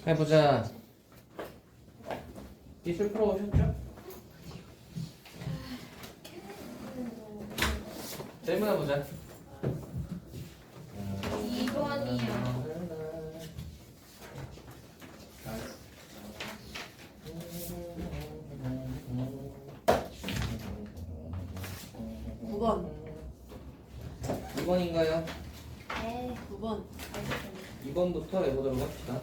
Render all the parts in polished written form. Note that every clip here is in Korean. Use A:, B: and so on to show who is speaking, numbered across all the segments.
A: 해보자. 기술 풀어오셨죠? 질문해보자.
B: 2번이요.
C: 9번.
A: 2번인가요?
B: 네.
C: 9번.
A: 2번부터 해보도록 합시다.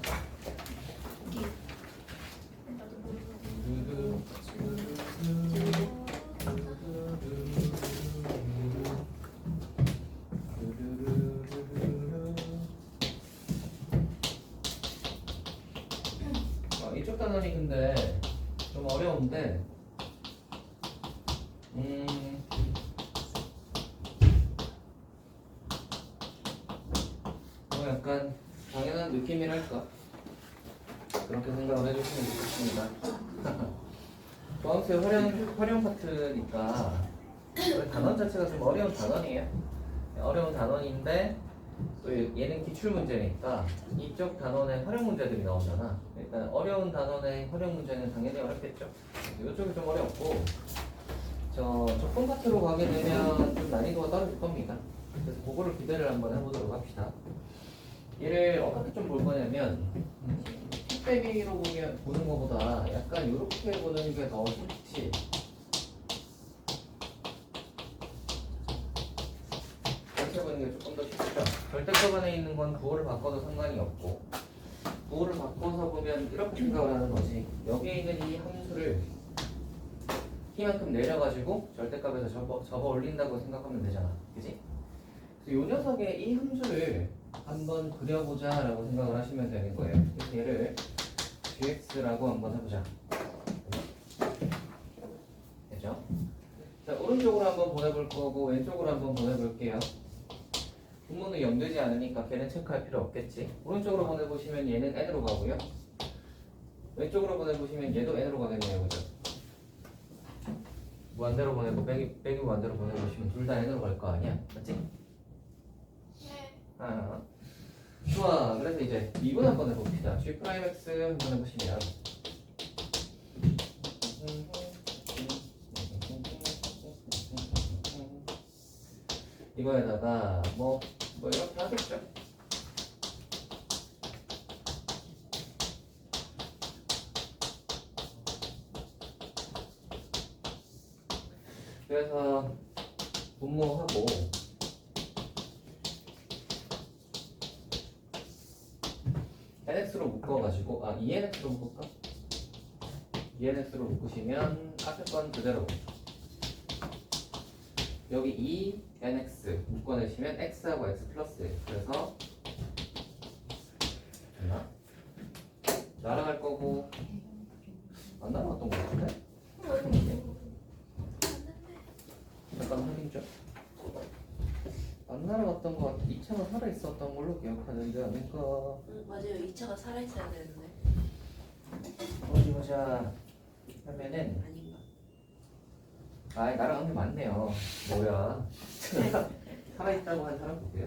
A: 이쪽 단원이 근데 좀 어려운데 뭐 약간 당연한 느낌이랄까 그렇게 생각을 해주시면 좋겠습니다. 조항수의 활용 파트니까 단원 자체가 좀 어려운 단원이에요. 어려운 단원인데 또 얘는 기출 문제니까 이쪽 단원의 활용 문제들이 나오잖아. 일단 어려운 단원의 활용 문제는 당연히 어렵겠죠. 이쪽이 좀 어렵고 적분 파트로 가게 되면 좀 난이도가 떨어질 겁니다. 그래서 그거를 기대를 한번 해보도록 합시다. 얘를 어떻게 좀 볼 거냐면 픽대비로 보는 것보다 약간 이렇게 보는 게 더 쉽지. 이렇게 보는 게 조금 더 쉽죠. 절대값안에 있는 건 부호를 바꿔도 상관이 없고 부호를 바꿔서 보면 이렇게 생각을 하는 거지. 여기에 있는 이 함수를 키만큼 내려가지고 절대값에서 접어 올린다고 생각하면 되잖아. 그지? 그래서 이 녀석의 이 함수를 한번 그려보자 라고 생각을 하시면 되는 거예요. 그래서 얘를 gx라고 한번 해보자. 됐죠? 자, 오른쪽으로 한번 보내볼 거고 왼쪽으로 한번 보내볼게요. 분모는 염두지 않으니까 걔는 체크할 필요 없겠지. 오른쪽으로 보내보시면 얘는 n으로 가고요. 왼쪽으로 보내보시면 얘도 n으로 가겠네요. 그죠? 무한대로 보내고 빼기 무한대로 보내보시면 둘 다 n으로 갈 거 아니야? 맞지? 네. 좋아. 그래서 이제 미분 한번 해봅시다. G'X 한번 해보시면 이거에다가 뭐 이렇게 하겠죠. 그래서 분모하고 nx로 묶어가지고 ENX로 묶을까? ENX로 묶으시면 앞에 건 그대로 여기 ENX 묶어내시면 x하고 x 플러스 그래서 됐나? 날아갈 거고 안 날아갔던 거 같은데? 잠깐 확인 좀. 안 날아갔던 거 같아. 2차가 살아있었던 걸로 기억하는데 아닐까?
C: 맞아요. 2차가 살아있어야 되는데.
A: 어디 보자. 하면은
C: 아닌가?
A: 날아간 게 많네요. 뭐야? 살아있다고 한 사람 누구야?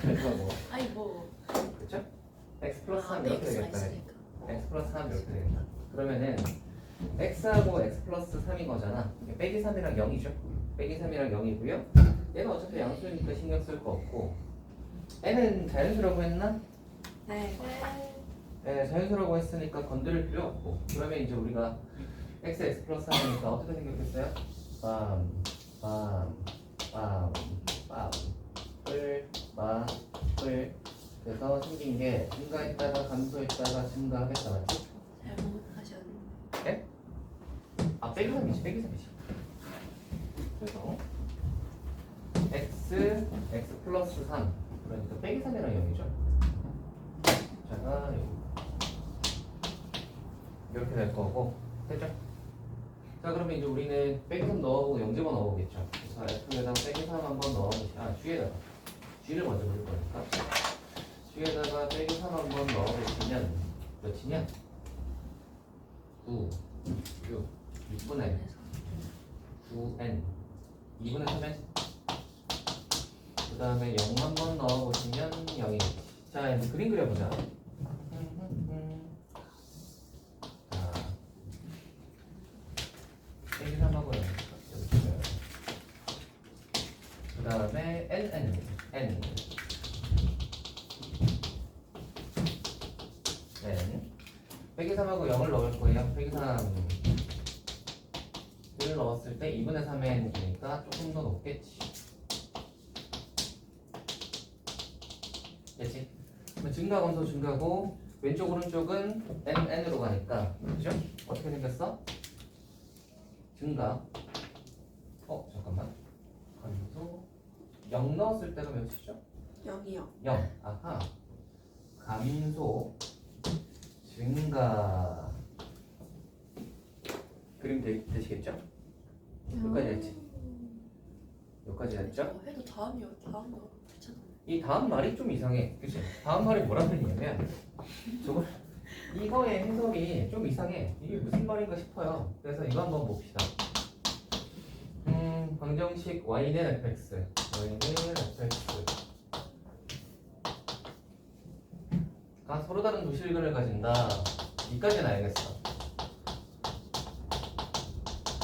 A: 그래서 뭐
C: 아니 뭐.
A: 그쵸? x 플러스 3 이렇게
C: X가
A: 되겠다.
C: 있으니까.
A: x 플러스 3 이렇게 되겠다. 그러면은 x하고 x 플러스 3인 거잖아. 빼기 3이랑 0이죠. 빼기 3이랑 0이고요. 얘는 어차피 양수니까 신경 쓸 거 없고 n은 자연수라고 했나?
C: 네.
A: 네, 자연수라고 했으니까 건드릴 필요 없고 그러면 이제 우리가 x 플러스 3이니까 어떻게 생겼겠어요? 뿔 그래서 생긴 게 증가했다가 감소했다가 증가하겠다 맞지?
C: 잘못하셨는데.
A: 네? 빼기 3이지 빼기 3이지 그래서 x 플러스 3 그러니까 빼기 3이랑 0이죠 자가 이렇게 될 거고 됐죠? 자 그러면 이제 우리는 빼기 3 넣어보고 0 집어 넣어보겠죠 자 F에다가 빼기 3 한번 넣어보시면 G에다가 G를 먼저 부를 거니까 G에다가 빼기 3 한번 넣어보시면 몇이냐? 9, 6, 6분의 9n 2분의 3n 그 다음에 0 한번 넣어보시면 0이 자, 이제 그림 그려보자. 자, 빼기 3하고 그 다음에 n 빼기 3하고 0을 넣을 거예요. 빼기 3을 넣었을 때 2분의 3의 n이니까 조금 더 높겠지. 됐지? 그럼 증가 검소 증가고 왼쪽 오른쪽은 n으로 가니까 그죠? 어떻게 생겼어? 증가. 잠깐만. 감소 0 넣었을 때가 몇이죠?
C: 0이요.
A: 0. 아하. 감소 증가. 그림 되시겠죠? 여기까지 했지? 여기까지 했죠?
C: 해도 다음이요. 다음도 괜찮아요.
A: 이 다음 말이 좀 이상해. 그치? 다음 말이 뭐라는 얘기냐면 저거 이거의 해석이 좀 이상해. 이게 무슨 말인가 싶어요. 그래서 이거 한번 봅시다. 방정식 y는 fx 가 서로 다른 도실근을 가진다. 이까지는 알겠어.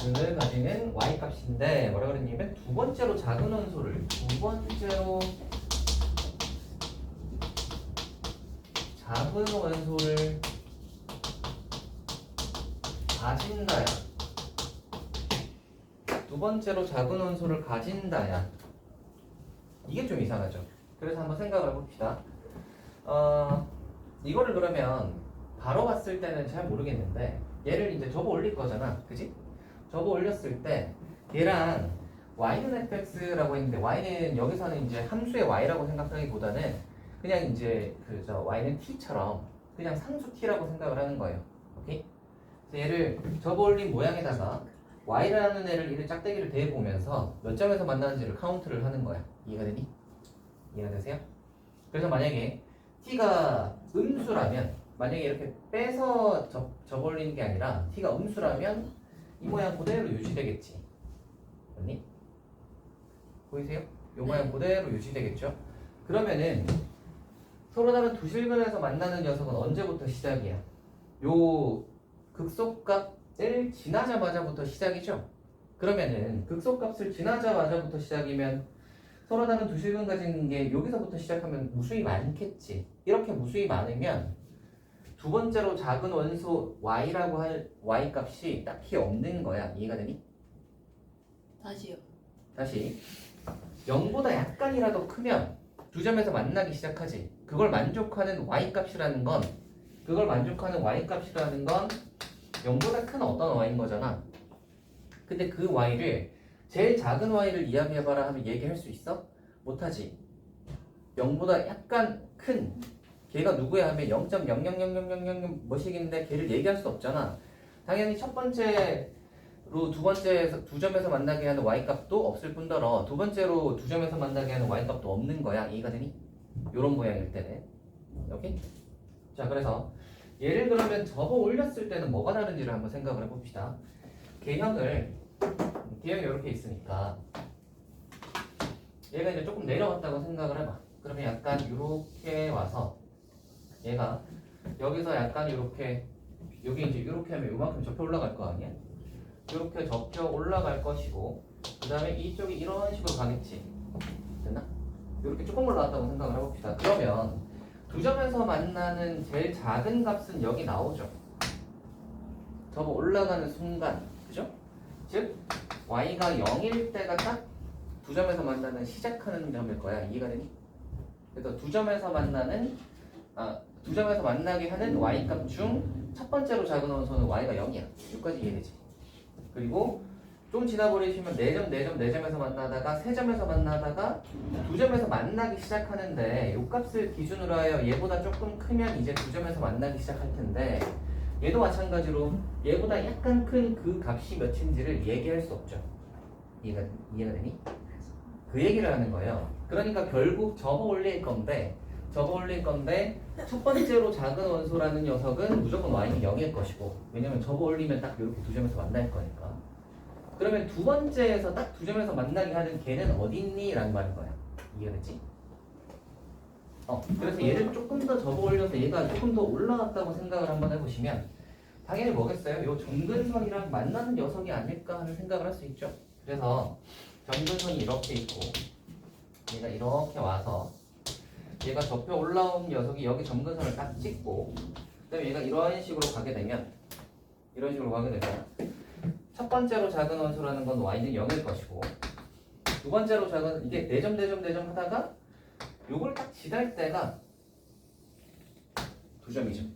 A: 근을 가지는 y 값인데 뭐라 그랬냐면 두 번째로 작은 원소를 가진다야. 두 번째로 작은 원소를 가진다야. 이게 좀 이상하죠. 그래서 한번 생각을 해봅시다. 이거를 그러면 바로 봤을 때는 잘 모르겠는데 얘를 이제 접어 올릴 거잖아. 그지? 접어 올렸을 때 얘랑 y는 fx라고 했는데 y는 여기서는 이제 함수의 y라고 생각하기보다는 그냥 이제 y는 t처럼 그냥 상수 t라고 생각을 하는 거예요. 오케이? 그래서 얘를 접어 올린 모양에다가 y라는 애를 이를 짝대기를 대보면서 몇 점에서 만나는지를 카운트를 하는 거야. 이해가 되니? 이해가 되세요? 그래서 만약에 t가 음수라면 만약에 이렇게 빼서 접어올리는 게 아니라 t가 음수라면 이 모양 그대로 유지되겠지. 맞니? 보이세요? 이 모양 그대로 유지되겠죠? 그러면은 서로 다른 두 실근에서 만나는 녀석은 언제부터 시작이야? 요 극소값을 지나자마자부터 시작이죠? 그러면은 극소값을 지나자마자부터 시작이면 서로 다른 두 실근 가진 게 여기서부터 시작하면 무수히 많겠지. 이렇게 무수히 많으면 두 번째로 작은 원소 y라고 할 y 값이 딱히 없는 거야. 이해가 되니?
C: 다시요.
A: 다시 0보다 약간이라도 크면 두 점에서 만나기 시작하지. 그걸 만족하는 y 값이라는 건 0보다 큰 어떤 y인 거잖아. 근데 그 y를 제일 작은 y를 이야기해봐라 하면 얘기할 수 있어? 못하지. 0보다 약간 큰 걔가 누구야 하면 0.000000 뭐씩인데 걔를 얘기할 수 없잖아. 당연히 첫 번째로 두 점에서 만나게 하는 y 값도 없을 뿐더러 두 번째로 두 점에서 만나게 하는 y 값도 없는 거야. 이해가 되니? 요런 모양일 때는. 오케이? 자, 그래서 얘를 그러면 접어 올렸을 때는 뭐가 다른지를 한번 생각을 해봅시다. 개형이 이렇게 있으니까 얘가 이제 조금 내려왔다고 생각을 해봐. 그러면 약간 이렇게 와서 얘가 여기서 약간 이렇게 여기 이제 이렇게 하면 요만큼 접혀 올라갈 거 아니야? 이렇게 접혀 올라갈 것이고 그 다음에 이쪽이 이런 식으로 가겠지. 됐나? 이렇게 조금 올라왔다고 생각을 해봅시다. 그러면 두 점에서 만나는 제일 작은 값은 여기 나오죠. 접어 올라가는 순간, 그죠? 즉 y가 0일 때가 딱 두 점에서 만나는 시작하는 점일 거야. 이해가 되니? 그래서 두 점에서 만나게 하는 y 값 중 첫 번째로 작은 원소는 y가 0이야. 여기까지 이해되지? 그리고 좀 지나버리시면 4점에서 만나다가 3점에서 만나다가 2점에서 만나기 시작하는데 요 값을 기준으로 하여 얘보다 조금 크면 이제 2점에서 만나기 시작할 텐데 얘도 마찬가지로 얘보다 약간 큰 그 값이 몇인지를 얘기할 수 없죠. 이해가 되니? 그 얘기를 하는 거예요. 그러니까 결국 접어 올릴 건데 첫 번째로 작은 원소라는 녀석은 무조건 y는 0일 것이고 왜냐면 접어 올리면 딱 이렇게 두 점에서 만날 거니까. 그러면 두 번째에서 딱 두 점에서 만나게 하는 걔는 어디 있니? 라는 말인 거야. 이해됐지? 그래서 얘를 조금 더 접어 올려서 얘가 조금 더 올라갔다고 생각을 한번 해보시면 당연히 뭐겠어요? 요 점근선이랑 만나는 녀석이 아닐까 하는 생각을 할 수 있죠. 그래서 점근선이 이렇게 있고 얘가 이렇게 와서 얘가 접혀 올라온 녀석이 여기 점근선을 딱 찍고 그다음에 얘가 이런 식으로 가게 되면 첫 번째로 작은 원소라는 건 y는 0일 것이고 두 번째로 작은 이게 4점 하다가 요걸 딱 지날 때가 2점이죠.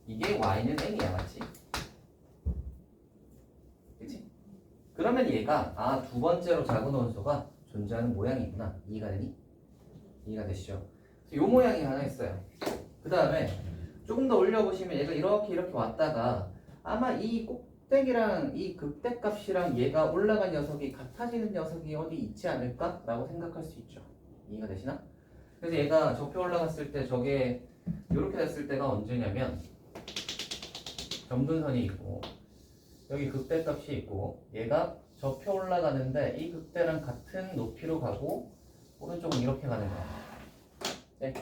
A: 이게 y는 n이야, 맞지? 그치? 그러면 얘가 두 번째로 작은 원소가 존재하는 모양이구나. 이해가 되니? 이해가 되시죠? 요 모양이 하나 있어요. 그 다음에 조금 더 올려보시면 얘가 이렇게 왔다가 아마 이 꼭대기랑 이 극대값이랑 얘가 올라간 녀석이 같아지는 녀석이 어디 있지 않을까? 라고 생각할 수 있죠. 이해가 되시나? 그래서 얘가 접혀 올라갔을 때 저게 이렇게 됐을 때가 언제냐면 점근선이 있고 여기 극대값이 있고 얘가 접혀 올라가는데 이 극대랑 같은 높이로 가고 오른쪽은 이렇게 가는 거야. 네.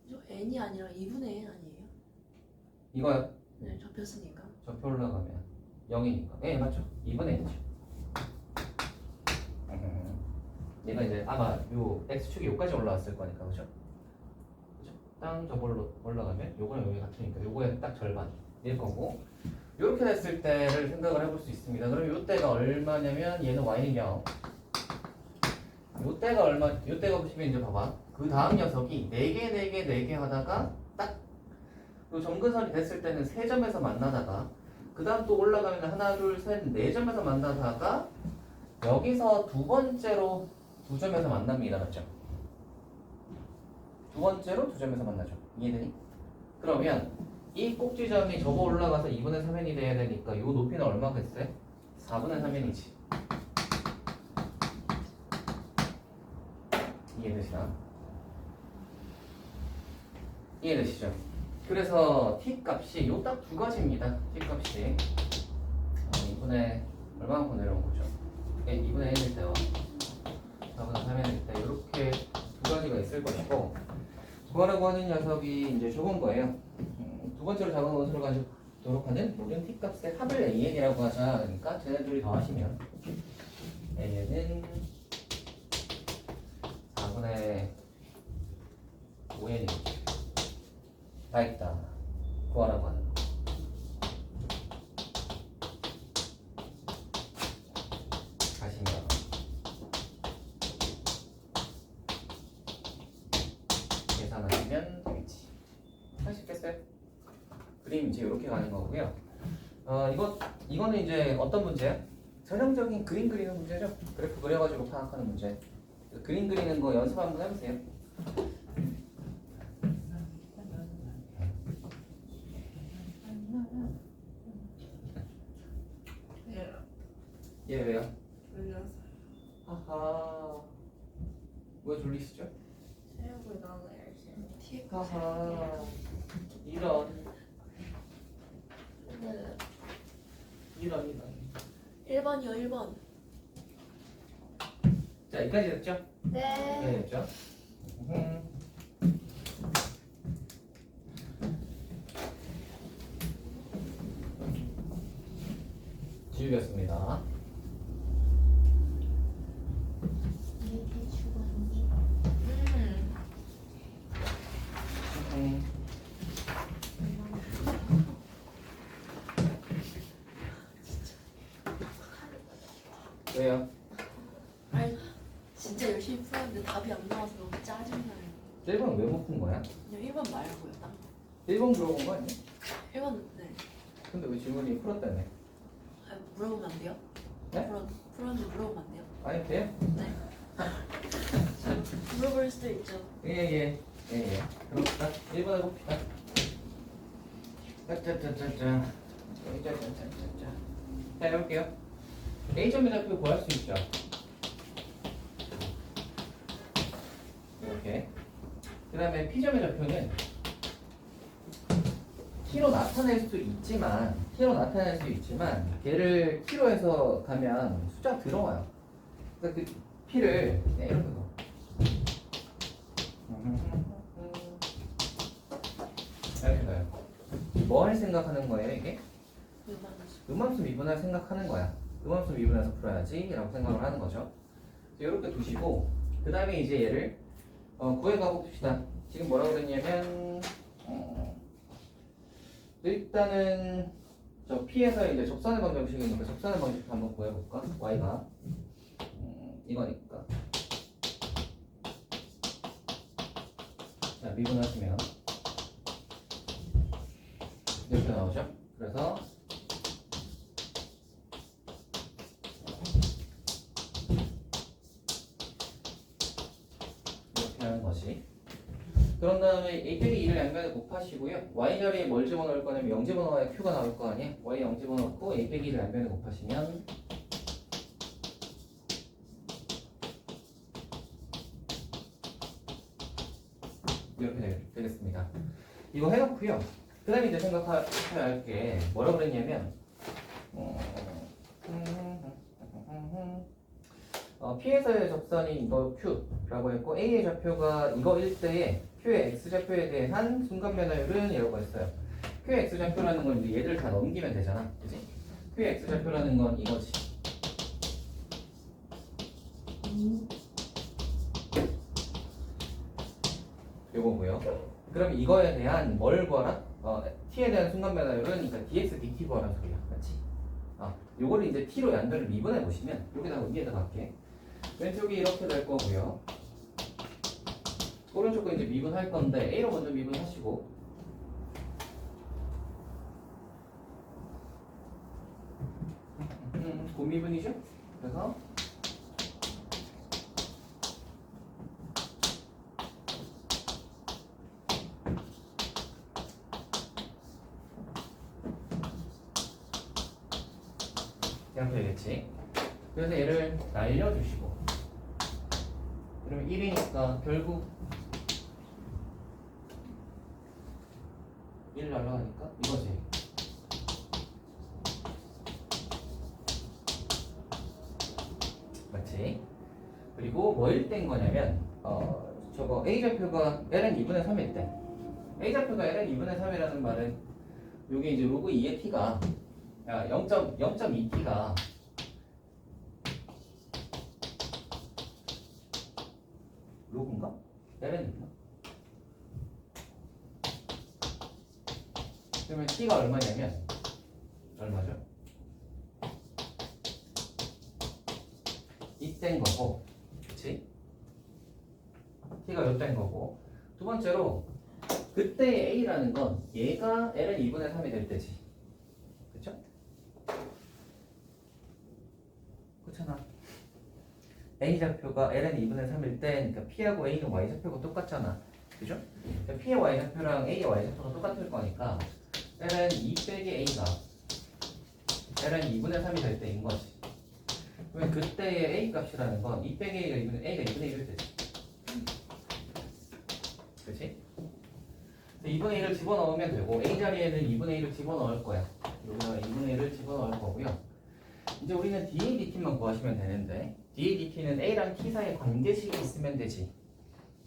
C: 저 n이 아니라 2분의 n 아니에요?
A: 이거요.
C: 네, 접혔으니까.
A: 접혀 올라가면 0이니까. 네, 맞죠. 2분의 n이죠. 얘가 이제 아마 요 x축이 여기까지 올라왔을 거니까, 그죠? 그죠? 땅 저걸로 올라가면 요거랑 여기 같으니까 요거의 딱 절반일 거고 요렇게 됐을 때를 생각을 해볼 수 있습니다. 그럼 요 때가 얼마냐면 얘는 y는 0. 요 때가 보시면 이제 봐봐. 그 다음 녀석이 4개 하다가 딱 요 점근선이 됐을 때는 3점에서 만나다가 그 다음 또 올라가면 하나, 둘, 셋, 4점에서 만나다가 여기서 두 번째로 2점에서 만납니다. 맞죠? 두 번째로 2점에서 만나죠. 이해되니? 그러면 이 꼭지점이 접어 올라가서 2분의 3n이 돼야 되니까 요 높이는 얼마겠어요? 4분의 3n이지. 이해되시나? 이해되시죠? 그래서 t 값이 요 딱 두 가지입니다. t 값이 2분의 얼마만큼 내려온 거죠? 2분의 1일 때와 4분의 3n일 때 이렇게 두 가지가 있을 것이고 구하라고 하는 녀석이 이제 좁은 거예요. 두 번째로 작은 원소를 가지도록 하는 모든 t 값의 합을 an이라고 하자. 그러니까 쟤네들이 더하시면 an은 4분의 5n이겠죠. 다 있다. 구하라고 하는 거. 가시면 계산하시면 되겠지. 할 수 있겠어요? 그림 이제 이렇게 가는 거고요. 이거는 이제 어떤 문제야? 전형적인 그림 그리는 문제죠. 그래프 그려가지고 파악하는 문제. 그림 그리는 거 연습 한번 해보세요. 얘 왜요?
C: 졸려서.
A: 하하. 왜 졸리시죠?
B: 체육을 너무 열심히.
C: t
A: 하하. 이런.
B: 네.
A: 이런.
C: 1번이요, 1번.
A: 자, 여기까지 됐죠?
B: 네.
A: 됐죠? 지우겠습니다. 왜요?
C: 아니, 진짜 열심히 풀었는데 답이 안 나와서 너무 짜증나요.
A: 1번 왜 못 푼 거야?
C: 그냥 1번 말고요, 딱.
A: 1번 물어본 거 아니야?
C: 1번, 네.
A: 근데 왜 질문이 풀었다네?
C: 아, 물어보면 안 돼요?
A: 네?
C: 풀었는데 물어보면 안 돼요?
A: 아니, 돼요?
C: 네. 물어볼 수도 있죠.
A: 예. 그렇다. 1번 해봅시다. 짜짜짜짜짜. 자, 해볼게요. A점의 좌표 구할 수 있죠? 이렇게. 그 다음에 P점의 좌표는 T로 나타낼 수 있지만 걔를 T로 해서 가면 숫자 들어와요. 그러니까 그 P를 이렇게 넣어. 이렇게 가요. 뭐 할 생각하는 거예요 이게?
C: 음함수.
A: 음함수 미분할 생각하는 거야. 음함수 미분해서 풀어야지 라고 생각을 하는 거죠. 이렇게 두시고 그 다음에 이제 얘를 구해가고 봅시다. 지금 뭐라고 그랬냐면 일단은 저 P에서 이제 접선의 방정식이니까 접선의 방식 한번 구해볼까? Y가 이거니까 자 미분하시면 이렇게 나오죠? 그래서 이렇게 하는 것이 그런 다음에 a 빼기 2를 양면에 곱하시고요. y 자리에 뭘 집어넣을 거냐면 0 집어넣어야 q가 나올 거 아니에요. y 0 집어넣고 a 빼기 2를 양면에 곱하시면 이렇게 되겠습니다. 이거 해놓고요. 그 다음에 이제 생각해야 할 게 뭐라고 그랬냐면 P에서의 접선이 이거 Q라고 했고 A의 좌표가 이거일 때에 Q의 X좌표에 대한 순간변화율은 이라고 했어요. Q의 X좌표라는 건 이제 얘들 다 넘기면 되잖아. 그치? Q의 X좌표라는 건 이거지. 요거고요. 그럼 이거에 대한 뭘 구하라? T에 대한 순간변화율은 그러니까 dx dt 구하라는 소리야. 맞지? 요거를 이제 T로 양변을 미분해 보시면 여기다가 위에다 갈게. 왼쪽이 이렇게 될 거고요. 오른쪽은 이제 미분할 건데 A로 먼저 미분하시고 곱미분이죠? 그래서 이렇게 되겠지. 그래서 얘를 날려주시고 그러면 1이니까 결국 1 날라가니까 이거지. 맞지? 그리고 뭐일 때인 거냐면 저거 A좌표가 ln 2분의 3일 때 A좌표가 ln 2분의 3이라는 말은 요게 이제 로그 2의 t가 0.2t가 로그인가? ln인가? 그러면 t가 얼마냐면 얼마죠? 이땐 거고, 그치? t가 요땐 거고. 두 번째로 그때의 a라는 건 얘가 ln 2분의 3이 될 때지. 그쵸? 그렇잖아. A좌표가 ln 2분의 3일 때 그러니까 P하고 A는 Y좌표가 똑같잖아. 그죠? 그러니까 P의 Y좌표랑 A의 Y좌표가 똑같을 거니까 ln 2 빼기 A가 ln 2분의 3이 될 때인 거지. 그러면 그때의 A 값이라는 건 2 빼기 A가 2분의 1일 때지. 그치? 2분의 1을 집어넣으면 되고 A 자리에는 2분의 1을 집어넣을 거야. 여기다가 2분의 1을 집어넣을 거고요. 이제 우리는 dA dt만 구하시면 되는데 dA dt는 A랑 T 사이에 관계식이 있으면 되지.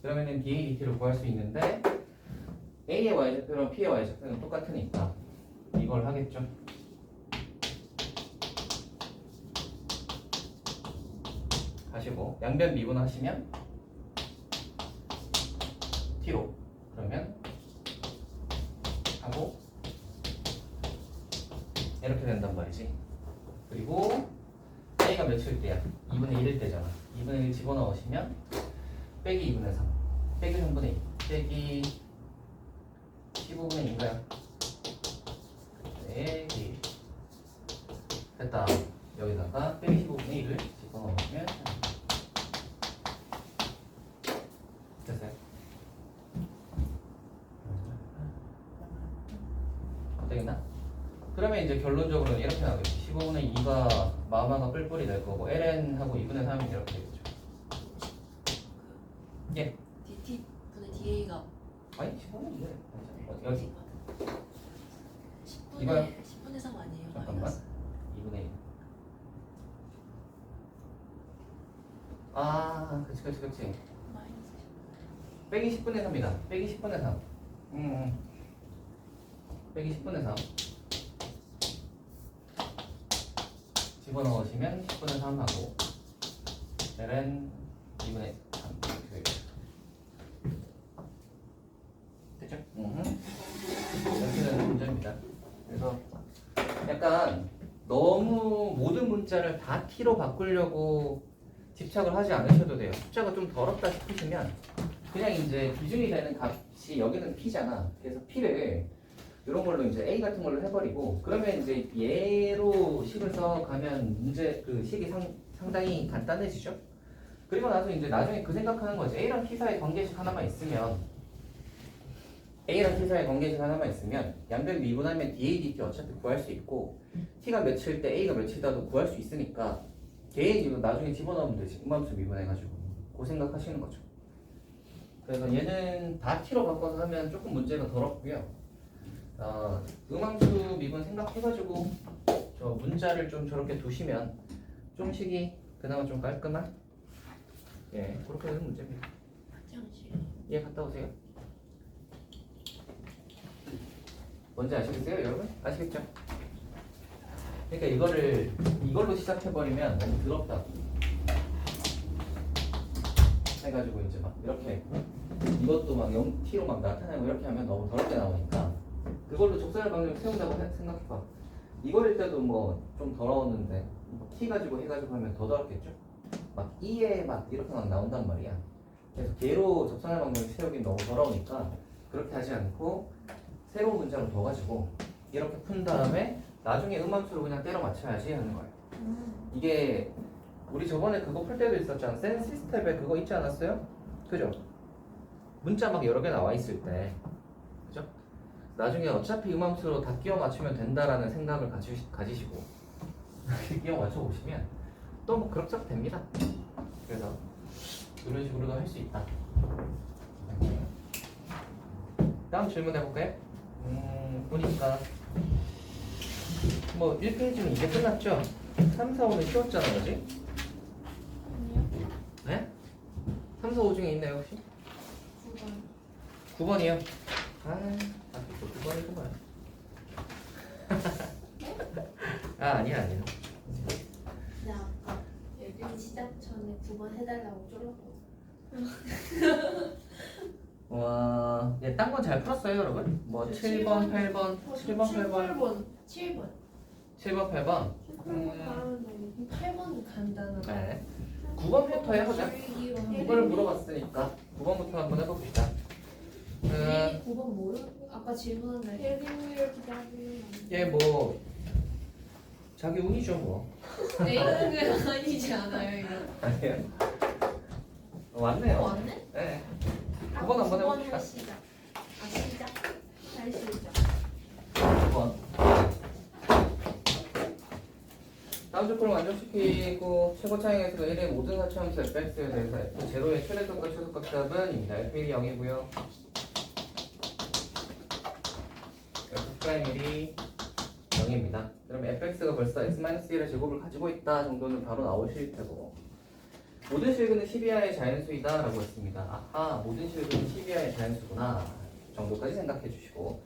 A: 그러면은 dA dt를 구할 수 있는데 A의 y좌표랑 P의 y좌표는 똑같으니까 이걸 하겠죠. 하시고 양변 미분하시면 T로 그러면 하고 이렇게 된단 말이지. 그리고 A가 몇일 때야? 2분의 1일 때잖아. 2분의 1 집어넣으시면 빼기 2분의 3 빼기 3분의 2 빼기 15분의 2인가요? 빼기 됐다. 여기다가 빼기 15분의 1을 집어넣으면 됐어요. 되겠나? 그러면 이제 결론적으로는 이렇게 나오겠지. 15분의 2가 마마가 뿔뿔이 될 거고 ln하고 2분의 3이 이렇게 되겠죠. 예.
C: dt 분의 da가
A: 아니 15분의 2래. 여기
C: 10분의
A: 이거요?
C: 10분의 3 아니에요?
A: 잠깐만.
C: 마이너스.
A: 2분의 1. 그치.
C: 마이너스.
A: 빼기 10분의 3이다. 빼기 10분의 3. 빼기 10분의 3 집어넣으시면 10분의 3 하고 ln 2분의 3 이렇게 됐죠? 이렇게 되는 문제입니다. 그래서 약간 너무 모든 문자를 다 t로 바꾸려고 집착을 하지 않으셔도 돼요. 숫자가 좀 더럽다 싶으시면 그냥 이제 기준이 되는 값이 여기는 p잖아. 그래서 p를 이런 걸로 이제 a 같은 걸로 해버리고 그러면 이제 얘로 식을 써가면 문제 그 식이 상당히 간단해지죠. 그리고 나서 이제 나중에 그 생각하는 거지. a랑 t 사이 관계식 하나만 있으면 a랑 t 사이 관계식 하나만 있으면 양변 미분하면 dA dt 어차피 구할 수 있고 t가 몇일 때 a가 몇이다도 구할 수 있으니까 개인 이거 나중에 집어넣으면 되지. 음함수 미분해가지고 그 생각하시는 거죠. 그래서 얘는 다 t로 바꿔서 하면 조금 문제가 더럽고요. 음함수 미분 생각해가지고 저 문자를 좀 저렇게 두시면 좀 식이 그나마 좀 깔끔한 예 그렇게 되는 문제입니다.
C: 화장실.
A: 예 갔다 오세요. 뭔지 아시겠어요 여러분? 아시겠죠? 그러니까 이걸로 시작해버리면 너무 더럽다고 해가지고 이제 막 이렇게 이것도 막 0t로 막 나타내고 이렇게 하면 너무 더럽게 나오니까 그걸로 적선의 방정을 세운다고 생각해봐. 이거일 때도 뭐 좀 더러웠는데 t 가지고 해가지고 하면 더 더럽겠죠? 막 2에 막 이렇게 막 나온단 말이야. 그래서 걔로 적선의 방정을 세우긴 너무 더러우니까 그렇게 하지 않고 새로운 문장을 더 가지고 이렇게 푼 다음에 나중에 음함수로 그냥 때려 맞춰야지 하는 거예요. 이게 우리 저번에 그거 풀 때도 있었잖아. 센스 스텝에 그거 있지 않았어요? 그죠? 문자 막 여러 개 나와 있을 때 그죠? 나중에 어차피 음함수로 다 끼워 맞추면 된다라는 생각을 가지시고 끼워 맞춰 보시면 또 뭐 그럭저럭 됩니다. 그래서 이런 식으로도 할 수 있다. 다음 질문 해볼까요? 보니까 뭐 1페이지는 이제 끝났죠? 3, 4, 5는 쉬웠잖아, 그지?
B: 아니요.
A: 네? 3, 4, 5 중에 있나요, 혹시?
B: 9번.
A: 9번이요? 또 9번이구만. 아니야.
C: 나 아까 여기 시작 전에 9번 해달라고 쫄았고.
A: 와, 예, 딴 건 잘 풀었어요, 여러분? 뭐 7번, 8번, 7번, 8번,
B: 7번.
A: 7번, 8번.
B: 8번은 간단하다.
A: 네. 9번부터 해보자. 이걸 물어봤으니까 9번부터 한번 해봅시다.
B: 9번 뭐요? 아까 질문한 날.
A: 얘 뭐 자기 운이죠 뭐.
B: A는 아니지 않아요, 이거?
A: 아니에요? 왔네요.
B: 왔네?
A: 네. 9번 한번 해봅시다.
B: 시작. 시작. 잘 시작.
A: 9번. 다음 조건을 만족시키고 최고 차이에서 1의 모든 사차함수 fx에 대해서 f 제로의 최대값과 최소값 답은입니다. f1이 0이고요. f'1이 0입니다. 그러면 fx가 벌써 x-1의 제곱을 가지고 있다 정도는 바로 나오실 테고 모든 실근은 12하의 자연수이다 라고 했습니다. 아하, 모든 실근은 12하의 자연수구나 정도까지 생각해 주시고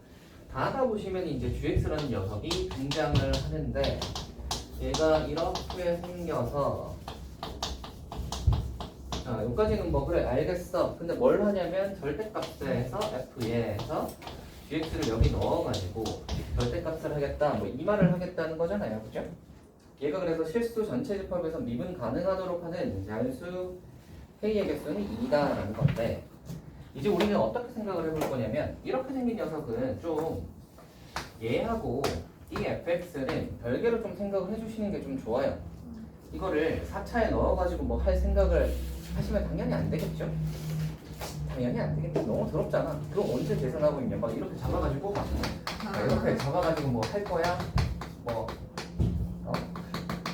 A: 다하다 보시면 이제 gx라는 녀석이 등장을 하는데 얘가 이렇게 생겨서 여기까지는 뭐 그래 알겠어. 근데 뭘 하냐면 절대값에서 f에서 gx를 여기 넣어가지고 절대값을 하겠다 뭐 이 말을 하겠다는 거잖아요, 그죠? 얘가 그래서 실수 전체 집합에서 미분 가능하도록 하는 자연수 K의 개수는 2다라는 건데 이제 우리는 어떻게 생각을 해볼 거냐면 이렇게 생긴 녀석은 좀 얘하고 이 fx는 별개로 좀 생각을 해주시는 게 좀 좋아요. 이거를 4차에 넣어가지고 뭐 할 생각을 하시면 당연히 안 되겠죠? 당연히 안 되겠죠. 너무 더럽잖아. 그럼 언제 계산하고 있냐? 막 이렇게 잡아가지고 이렇게 잡아가지고 뭐 할 거야? 뭐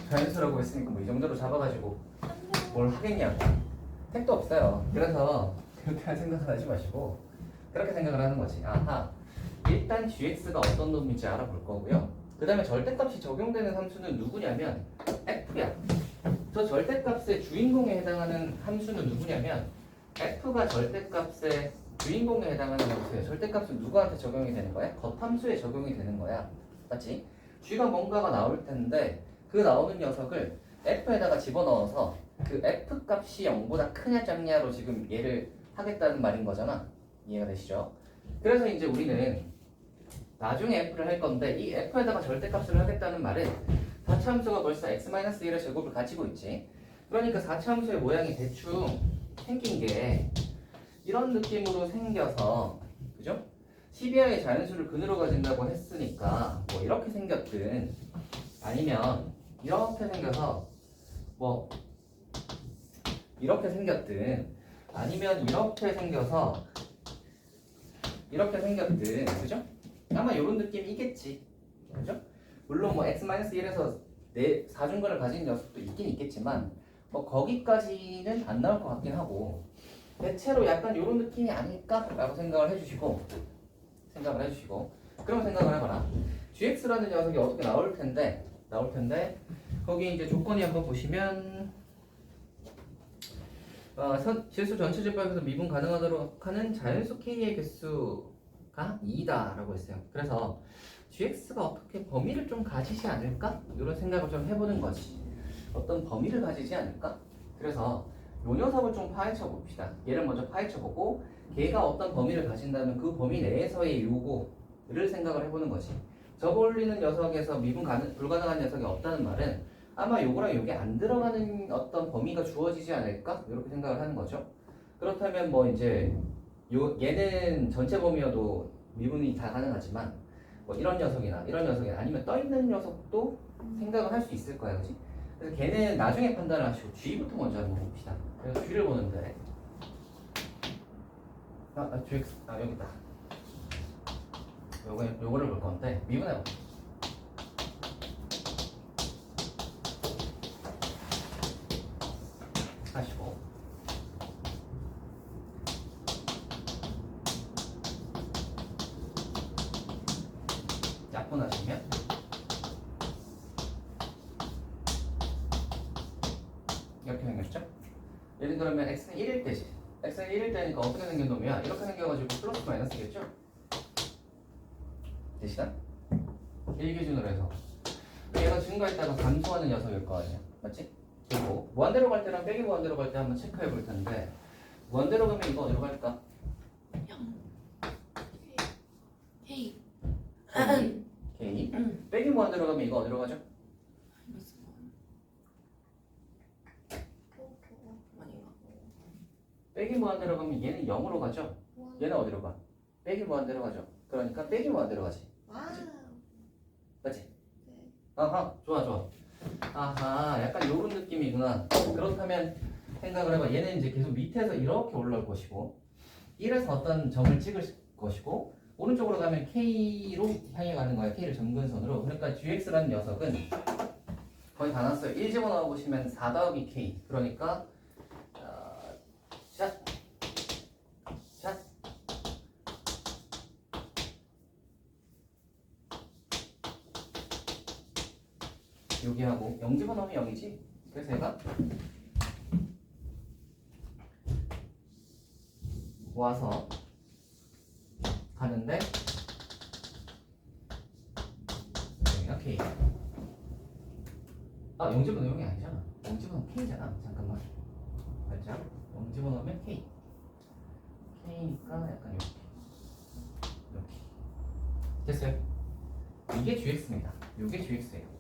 A: 자연수라고 했으니까 뭐 이 정도로 잡아가지고 뭘 하겠냐고. 택도 없어요. 그래서 그렇게 할 생각을 하지 마시고 그렇게 생각을 하는 거지. 아하. 일단 gx가 어떤 놈인지 알아볼 거고요. 그 다음에 절대값이 적용되는 함수는 누구냐면 f야. 저 절대값의 주인공에 해당하는 함수는 누구냐면 f가 절대값의 주인공에 해당하는 함수예요. 절대값은 누구한테 적용이 되는 거야? 겉함수에 적용이 되는 거야. 맞지? G가 뭔가가 나올 텐데 그 나오는 녀석을 F에다가 집어넣어서 그 F 값이 0보다 크냐 작냐로 지금 얘를 하겠다는 말인 거잖아. 이해가 되시죠? 그래서 이제 우리는 나중에 F를 할 건데 이 F에다가 절대값을 하겠다는 말은 4차 함수가 벌써 x-1의 제곱을 가지고 있지. 그러니까 4차 함수의 모양이 대충 생긴 게 이런 느낌으로 생겨서, 그죠? 12하의 자연수를 근으로 가진다고 했으니까 뭐 이렇게 생겼든 아니면 이렇게 생겨서 뭐 이렇게 생겼든 아니면 이렇게 생겨서 이렇게 생겼든, 그죠? 아마 이런 느낌이겠지, 그죠? 물론 뭐 x-1에서 4중근을 가진 녀석도 있긴 있겠지만 뭐 거기까지는 안 나올 것 같긴 하고 대체로 약간 이런 느낌이 아닐까라고 생각을 해주시고 그럼 생각을 해봐라. gx라는 녀석이 어떻게 나올 텐데 거기 이제 조건이 한번 보시면 실수 전체 집합에서 미분 가능하도록 하는 자연수 k의 개수가 2다 라고 했어요. 그래서 gx가 어떻게 범위를 좀 가지지 않을까? 이런 생각을 좀 해보는 거지. 어떤 범위를 가지지 않을까? 그래서 요 녀석을 좀 파헤쳐 봅시다. 얘를 먼저 파헤쳐 보고 걔가 어떤 범위를 가진다면 그 범위 내에서의 요구를 생각을 해보는 거지. 접어올리는 녀석에서 불가능한 녀석이 없다는 말은 아마 요거랑 요게 안 들어가는 어떤 범위가 주어지지 않을까? 이렇게 생각을 하는 거죠. 그렇다면 뭐 이제 얘는 전체 범위여도 미분이 다 가능하지만 뭐 이런 녀석이나 아니면 떠 있는 녀석도 생각을 할 수 있을 거야, 그렇지? 그래서 걔는 나중에 판단을 하시고 G부터 먼저 한번 봅시다. 그래서 G를 보는데 GX 여기 있다. 요거를 볼 건데 미분해봐. 하시고 약분하시면 이렇게 생겼죠? 예를 들면 x는 1일 때지. x는 1일 때니까 어떻게 생긴 놈이야? 이렇게 생겨가지고 플러스 마이너스겠죠? 되시나? 1 기준으로 해서 얘가 증가했다가 감소하는 녀석일 거 아니야, 맞지? 그리고 무한대로 갈 때랑 빼기 무한대로 갈 때 한번 체크해 볼 텐데 무한대로 가면 이거 어디로 갈까?
B: K.
A: K. 빼기 무한대로 가면 이거 어디로 가죠? 빼기 무한대로 가면 얘는 0으로 가죠? 얘는 어디로 가? 빼기 무한대로 가죠? 그러니까 빼기 무한대로 가지. 맞지? 아하, 좋아. 아하, 약간 요런 느낌이구나. 그렇다면 생각을 해봐. 얘는 이제 계속 밑에서 이렇게 올라올 것이고 1에서 어떤 점을 찍을 것이고 오른쪽으로 가면 K로 향해 가는 거야. K를 점근선으로. 그러니까 GX라는 녀석은 거의 다 났어요. 1 집어넣어 보시면 4 더하기 K. 그러니까 샷 여기하고 0 집어넣으면 0이지. 그래서 얘가 와서 가는데 여기가 K. 0 집어넣으면 0이 아니잖아. 0 집어넣으면 K잖아. 잠깐만. 맞죠? 0 집어넣으면 K. K니까 약간 이렇게 됐어요. 이게 GX입니다. 이게 GX예요.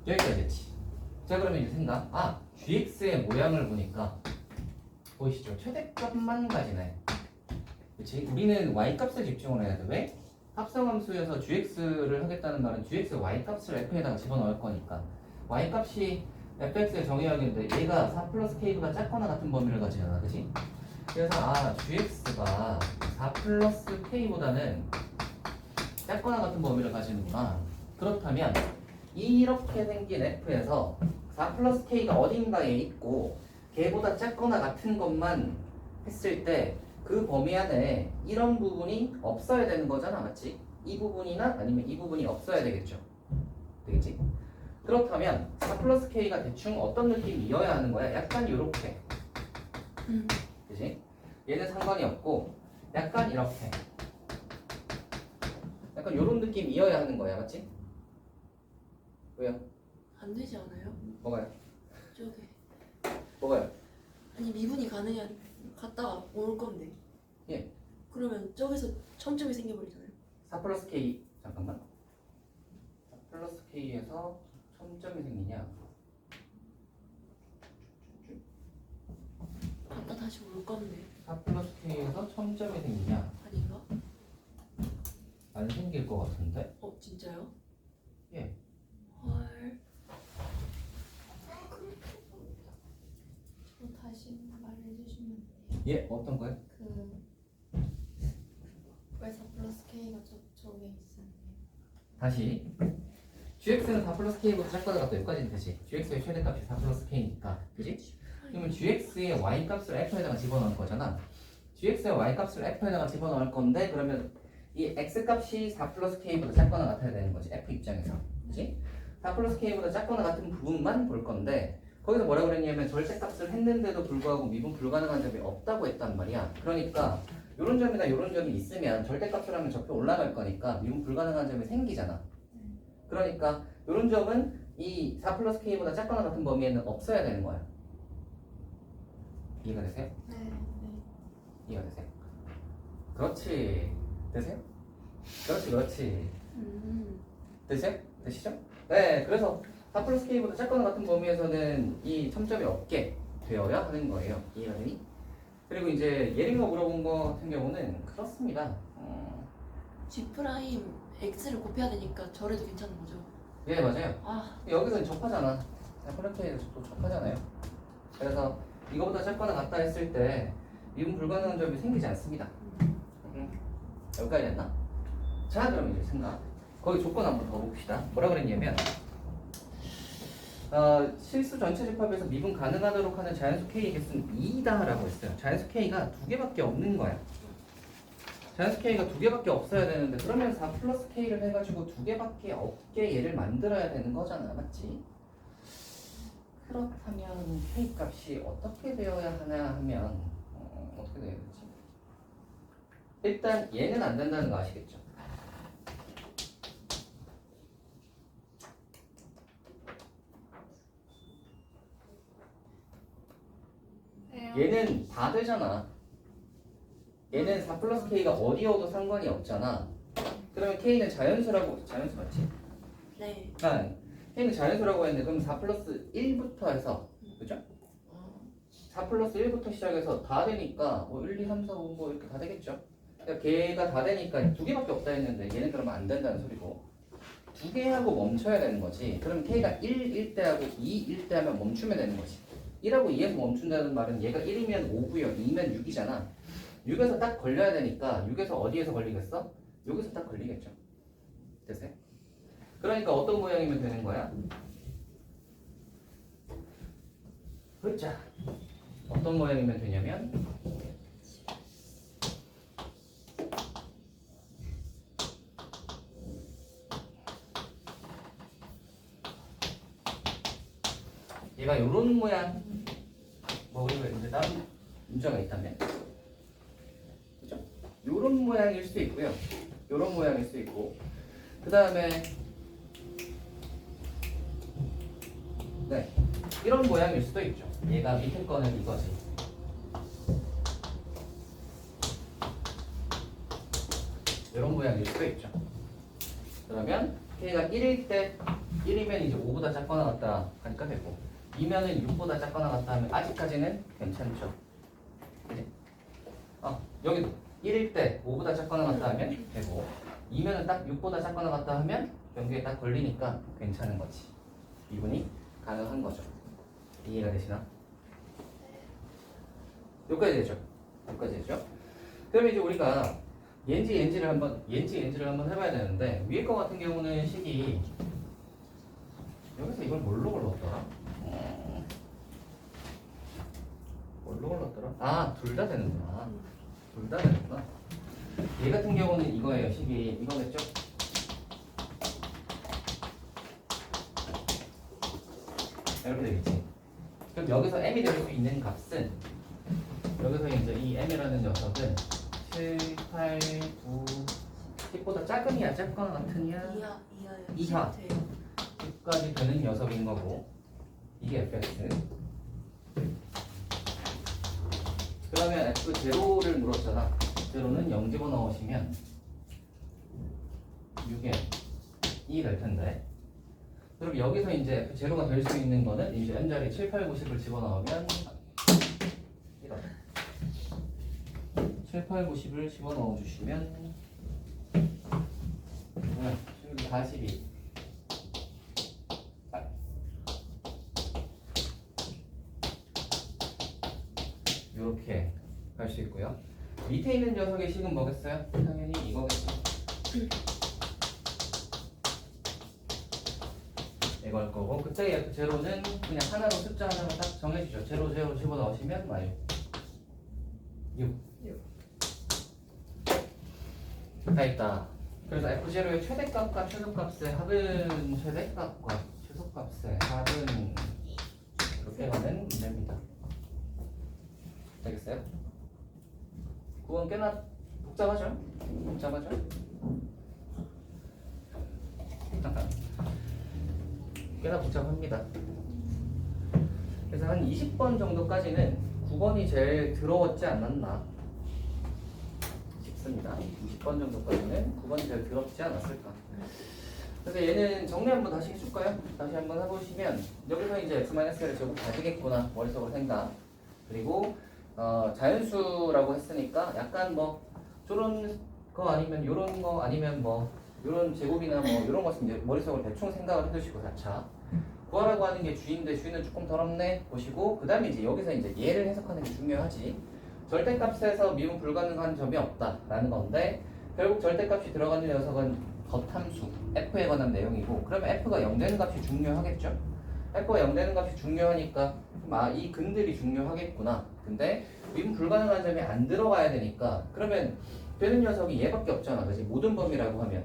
A: 여기까지 됐지. 자, 그러면 이제 생각. GX의 모양을 보니까 보이시죠? 최대값만 가지네. 그치? 우리는 Y값에 집중을 해야 돼. 왜? 합성함수에서 GX를 하겠다는 말은 GX의 Y값을 F에다가 집어넣을 거니까 Y값이 fx의 정의역인데 얘가 4 플러스 k보다 작거나 같은 범위를 가지잖아, 그치? 그래서 gx가 4 플러스 k보다는 작거나 같은 범위를 가지는구나. 그렇다면 이렇게 생긴 f에서 4 플러스 k가 어딘가에 있고 걔보다 작거나 같은 것만 했을 때 그 범위 안에 이런 부분이 없어야 되는 거잖아, 맞지? 이 부분이나 아니면 이 부분이 없어야 되겠죠. 되겠지? 그렇다면 4 플러스 K가 대충 어떤 느낌이어야 하는 거야? 약간 요렇게. 그치? 얘는 상관이 없고 약간 이렇게 약간 이런 느낌이어야 하는 거야, 맞지? 왜요?
D: 안 되지 않아요?
A: 뭐가요?
D: 저게
A: 뭐가요?
D: 아니 미분이 갔다가 올 건데.
A: 예.
D: 그러면 저기서 점점이 생겨버리잖아요.
A: 4 플러스 K 잠깐만 4 플러스 K에서 점점이 생기냐?
D: 갔다 다시 올 건데.
A: 4 플러스 K에서 점점이 생기냐?
D: 아닌가?
A: 안 생길 것 같은데?
D: 진짜요?
A: 예.
D: 헐.
C: 저 다시 말해주시면 돼요.
A: 예, 어떤 거요?
C: 왜 4 플러스 K가 저쪽에 있었네요.
A: 다시 gx는 4 플러스 k보다 작거나 같다 여기까지는 되지. gx의 최대값이 4 플러스 k니까 그지? 그러면 gx의 y값을 f에다가 집어넣을 거잖아. gx의 y값을 f에다가 집어넣을 건데 그러면 이 x값이 4 플러스 k보다 작거나 같아야 되는 거지 f 입장에서 그지? 4 플러스 k보다 작거나 같은 부분만 볼 건데 거기서 뭐라고 그랬냐면 절대값을 했는데도 불구하고 미분 불가능한 점이 없다고 했단 말이야. 그러니까 요런 점이나 요런 점이 있으면 절대값을 하면 적혀 올라갈 거니까 미분 불가능한 점이 생기잖아. 그러니까 요런 점은 이 4 플러스 k보다 작거나 같은 범위에는 없어야 되는 거야. 이해가 되세요?
C: 네.
A: 이해가 되세요? 그렇지. 되세요? 그렇지. 되세요? 되시죠? 네, 그래서 4 플러스 k보다 작거나 같은 범위에서는 이 첨점이 없게 되어야 하는 거예요. 이해가 되니? 그리고 이제 예린거 물어본 거 같은 경우는 그렇습니다.
D: G 프라임 X를 곱해야 되니까 저래도 괜찮은 거죠?
A: 예, 맞아요.
D: 아,
A: 여기서는 접하잖아. 플러스에서 또 접하잖아요. 그래서 이거보다 작거나 같다 했을 때 미분 불가능한 점이 생기지 않습니다. 여기까지 됐나? 자, 그럼 이제 생각. 거기 조건 한번 더 봅시다. 뭐라 그랬냐면 실수 전체 집합에서 미분 가능하도록 하는 자연수 K의 개수는 2다 라고 했어요. 자연수 K가 2개밖에 없는 거야. 자연수 K가 2개밖에 없어야 되는데 그러면 4 플러스 K를 해가지고 2개밖에 없게 얘를 만들어야 되는 거잖아. 맞지? 그렇다면 K 값이 어떻게 되어야 하나 하면 어떻게 되어야 되지? 일단 얘는 안 된다는 거 아시겠죠? 얘는 다 되잖아. 얘는 4 플러스 K가 어디여도 상관이 없잖아. 그러면 K는 자연수 맞지?
D: 네.
A: 아, K는 자연수라고 했는데 그럼 4 플러스 1부터 해서 그죠? 4 플러스 1부터 시작해서 다 되니까 뭐 1, 2, 3, 4, 5 뭐 이렇게 다 되겠죠? 그러니까 걔가 다 되니까 2개밖에 없다 했는데 얘는 그러면 안 된다는 소리고 2개 하고 멈춰야 되는 거지. 그럼 K가 1일 때 하고 2일 때 하면 멈추면 되는 거지. 1하고 2에서 멈춘다는 말은 얘가 1이면 5고요 2면 6이잖아. 6에서 딱 걸려야 되니까 6에서 어디에서 걸리겠어? 여기서 딱 걸리겠죠. 됐어요? 그러니까 어떤 모양이면 되는 거야? 그렇자. 어떤 모양이면 되냐면 얘가 이런 모양. 뭐 우리가 이제 다른 문제가 있다면 그죠? 이런 모양일 수 있고요. 이런 모양일 수 있고 그 다음에 네 이런 모양일 수도 있죠. 얘가 밑에 거는 이거지. 이런 모양일 수도 있죠. 그러면 K가 1일 때 1이면 이제 5보다 작거나 같다 하니까 되고 2면은 6보다 작거나 같다 하면 아직까지는 괜찮죠. 그치? 여기도 1일 때 5보다 작거나 같다 하면 되고 2면은 딱 6보다 작거나 같다 하면 여기에 딱 걸리니까 괜찮은 거지. 미분이 가능한 거죠. 이해가 되시나? 여기까지 되죠? 여기까지 되죠? 그럼 이제 우리가 얘인지를 한번 해봐야 되는데 위에 거 같은 경우는 식이 여기서 이걸 뭘로 걸렀더라? 뭘로 걸렀더라? 둘 다 되는구나. 둘 다 되는구나. 얘 같은 경우는 이거예요. 식이 이거겠죠? 이렇게 되겠지. 그럼 여기서 m이 될 수 있는 값은 여기서 이제 이 m이라는 녀석은 7, 8, 9, 10보다 작으냐 작거나 같으냐
D: 이하요.
A: 이하.
D: 돼요.
A: 10까지 되는 녀석인 거고 이게 fx. 그러면 f0를 물었잖아. 0는 0 집어넣으시면 6에 2 될 텐데, 그럼 여기서 이제 f0가 될 수 있는 거는 이제 n자리 7, 8, 9, 10을 집어넣으면 이렇게 7, 8, 9, 10을 집어넣어 주시면 42 이렇게 할 수 있고요. 밑에 있는 녀석의 식은 뭐겠어요? 당연히 이거겠죠. 이거 할 거고, 그때 F0는 그냥 하나로 숫자 하나만 딱 정해주죠. 0, 0 집어넣으시면 6 다 있다. 그래서 F0의 최대값과 최소값의 합은 최대값과 최소값의 합은 이렇게 하는 문제입니다. 알겠어요? 그건 꽤나 복잡하죠? 복잡하죠? 꽤나 복잡합니다. 그래서 한 20번 정도까지는 9번이 제일 더러웠지 않았나 싶습니다. 20번 정도까지는 9번이 제일 더럽지 않았을까. 그래서 얘는 정리 한번 다시 해줄까요? 다시 한번 해보시면 여기서 이제 x-l을 제곱 가지겠구나 머릿속으로 생각. 그리고 자연수라고 했으니까 약간 뭐 저런 거 아니면 요런 거 아니면 뭐 요런 제곱이나 뭐 요런 것은 이제 머릿속으로 대충 생각을 해두시고 4차 구하라고 하는 게 주인데 주인은 조금 더럽네 보시고, 그 다음에 이제 여기서 이제 얘를 해석하는 게 중요하지. 절대값에서 미분 불가능한 점이 없다라는 건데, 결국 절대값이 들어가는 녀석은 겉함수 f에 관한 내용이고, 그러면 f가 0 되는 값이 중요하겠죠. f가 0 되는 값이 중요하니까 이 근들이 중요하겠구나. 근데 미분 불가능한 점이 안 들어가야 되니까, 그러면 되는 녀석이 얘밖에 없잖아. 그지? 모든 범위라고 하면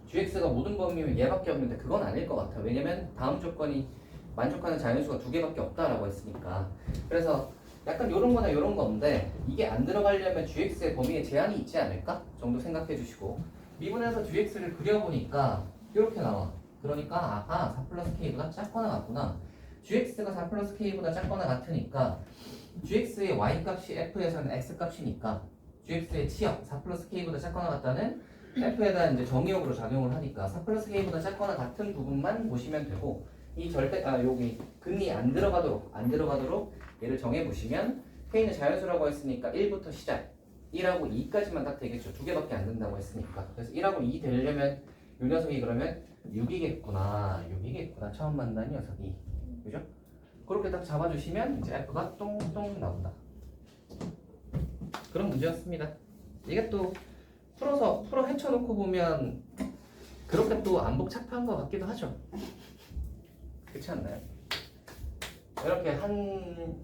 A: gx가 모든 범위면 얘밖에 없는데 그건 아닐 것 같아. 왜냐면 다음 조건이 만족하는 자연수가 2개밖에 없다라고 했으니까. 그래서 약간 요런 거나 요런 건데, 이게 안 들어가려면 gx의 범위에 제한이 있지 않을까 정도 생각해 주시고, 미분해서 gx를 그려보니까 이렇게 나와. 그러니까 4 플러스 k보다 작거나 같구나. gx가 4 플러스 k보다 작거나 같으니까 gx의 y값이 f에서는 x값이니까 gx의 치역 4 플러스 k보다 작거나 같다는 f에다 이제 정의역으로 작용을 하니까 4 플러스 k보다 작거나 같은 부분만 보시면 되고, 이 여기 근이 안 들어가도록 얘를 정해 보시면, k는 자연수라고 했으니까 1부터 시작 1하고 2까지만 딱 되겠죠. 2개밖에 안 된다고 했으니까. 그래서 1하고 2 되려면 이 녀석이 그러면 6이겠구나 처음 만난 녀석이, 그죠? 그렇게 딱 잡아주시면 이제 f가 똥똥 나온다. 그런 문제였습니다. 이게 또 풀어 헤쳐놓고 보면 그렇게 또 안 복잡한 것 같기도 하죠. 그렇지 않나요? 이렇게 한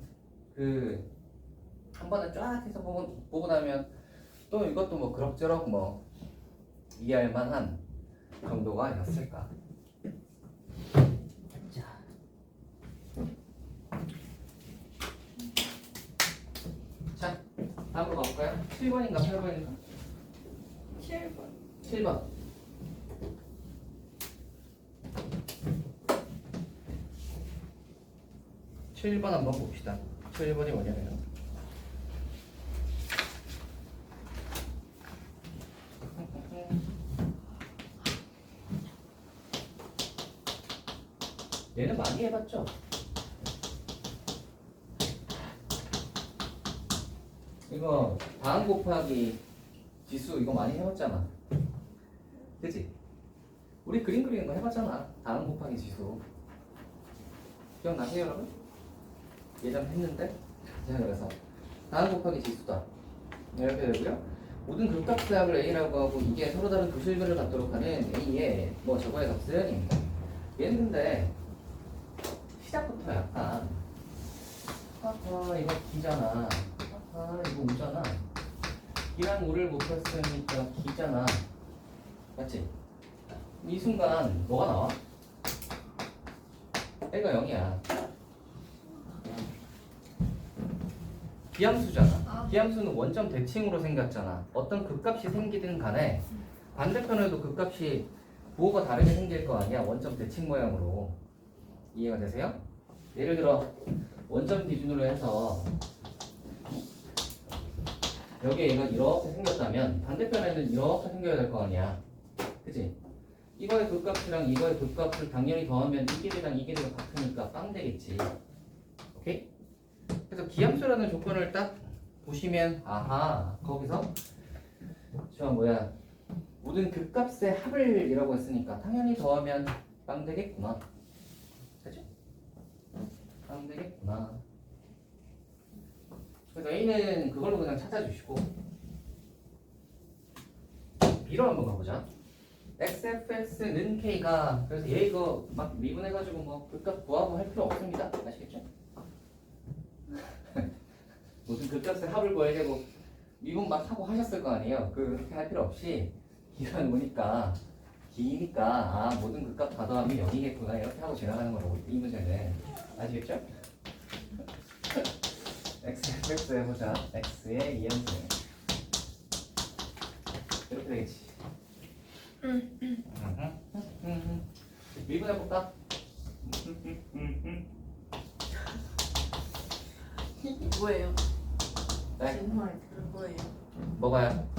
A: 번에 쫙 해서 보고 나면 또 이것도 뭐 그럭저럭 뭐 이해할 만한 정도가 아니었을까. 자, 다음으로 가볼까요? 7번인가 8번인가? 7번. 7번 한번 봅시다. 7번이 뭐냐면 얘는 많이 해봤죠? 이거 다항 곱하기 지수 이거 많이 해봤잖아. 그치? 우리 그림 그리는 거 해봤잖아. 다항 곱하기 지수 기억나세요 여러분? 예전 했는데. 자, 그래서 다항 곱하기 지수다 이렇게 되고요. 모든 극값의 합을 A라고 하고, 이게 서로 다른 도실비를 갖도록 하는 A의 뭐 저거의 값은 얘는 근데 시작부터 약간 이거 기잖아, 이거 우잖아, 이랑 우를 곱했으니까 기잖아, 맞지? 이 순간 뭐가 나와? A가 0이야. 기함수잖아.
B: 아.
A: 기함수는 원점 대칭으로 생겼잖아. 어떤 극값이 생기든 간에 반대편에도 극값이 부호가 다르게 생길 거 아니야. 원점 대칭 모양으로. 이해가 되세요? 예를 들어 원점 기준으로 해서 여기에 얘가 이렇게 생겼다면 반대편에는 이렇게 생겨야 될 거 아니야. 그치? 이거의 극값이랑 이거의 극값을 당연히 더하면 이 길이랑 이 길이가 같으니까 빵 되겠지. 오케이? 그래서 기함수라는 조건을 딱 보시면 아하 거기서 저 뭐야 모든 극값의 합을 이라고 했으니까 당연히 더하면 빵 되겠구나. 그죠? 빵 되겠구나. 그래서 A는 그걸로 그냥 찾아주시고 B로 한번 가보자. XFX는 K가 그래서 얘 이거 막 미분해가지고 뭐 극값 구하고 할 필요 없습니다. 아시겠죠? 무슨 극값의 합을 구해야 되고 미분 막 하고 하셨을 거 아니에요. 그렇게 할 필요 없이 기간 오니까 기니까 아 모든 극값 다 더하면 0이겠구나 이렇게 하고 지나가는 거라고 이 문제는. 아시겠죠? XFX 해보자. X의 이항수 이렇게 되겠지. 미분해볼까?
D: 뭐예요?
A: 네?
D: 뭐예요?
A: 뭐가요?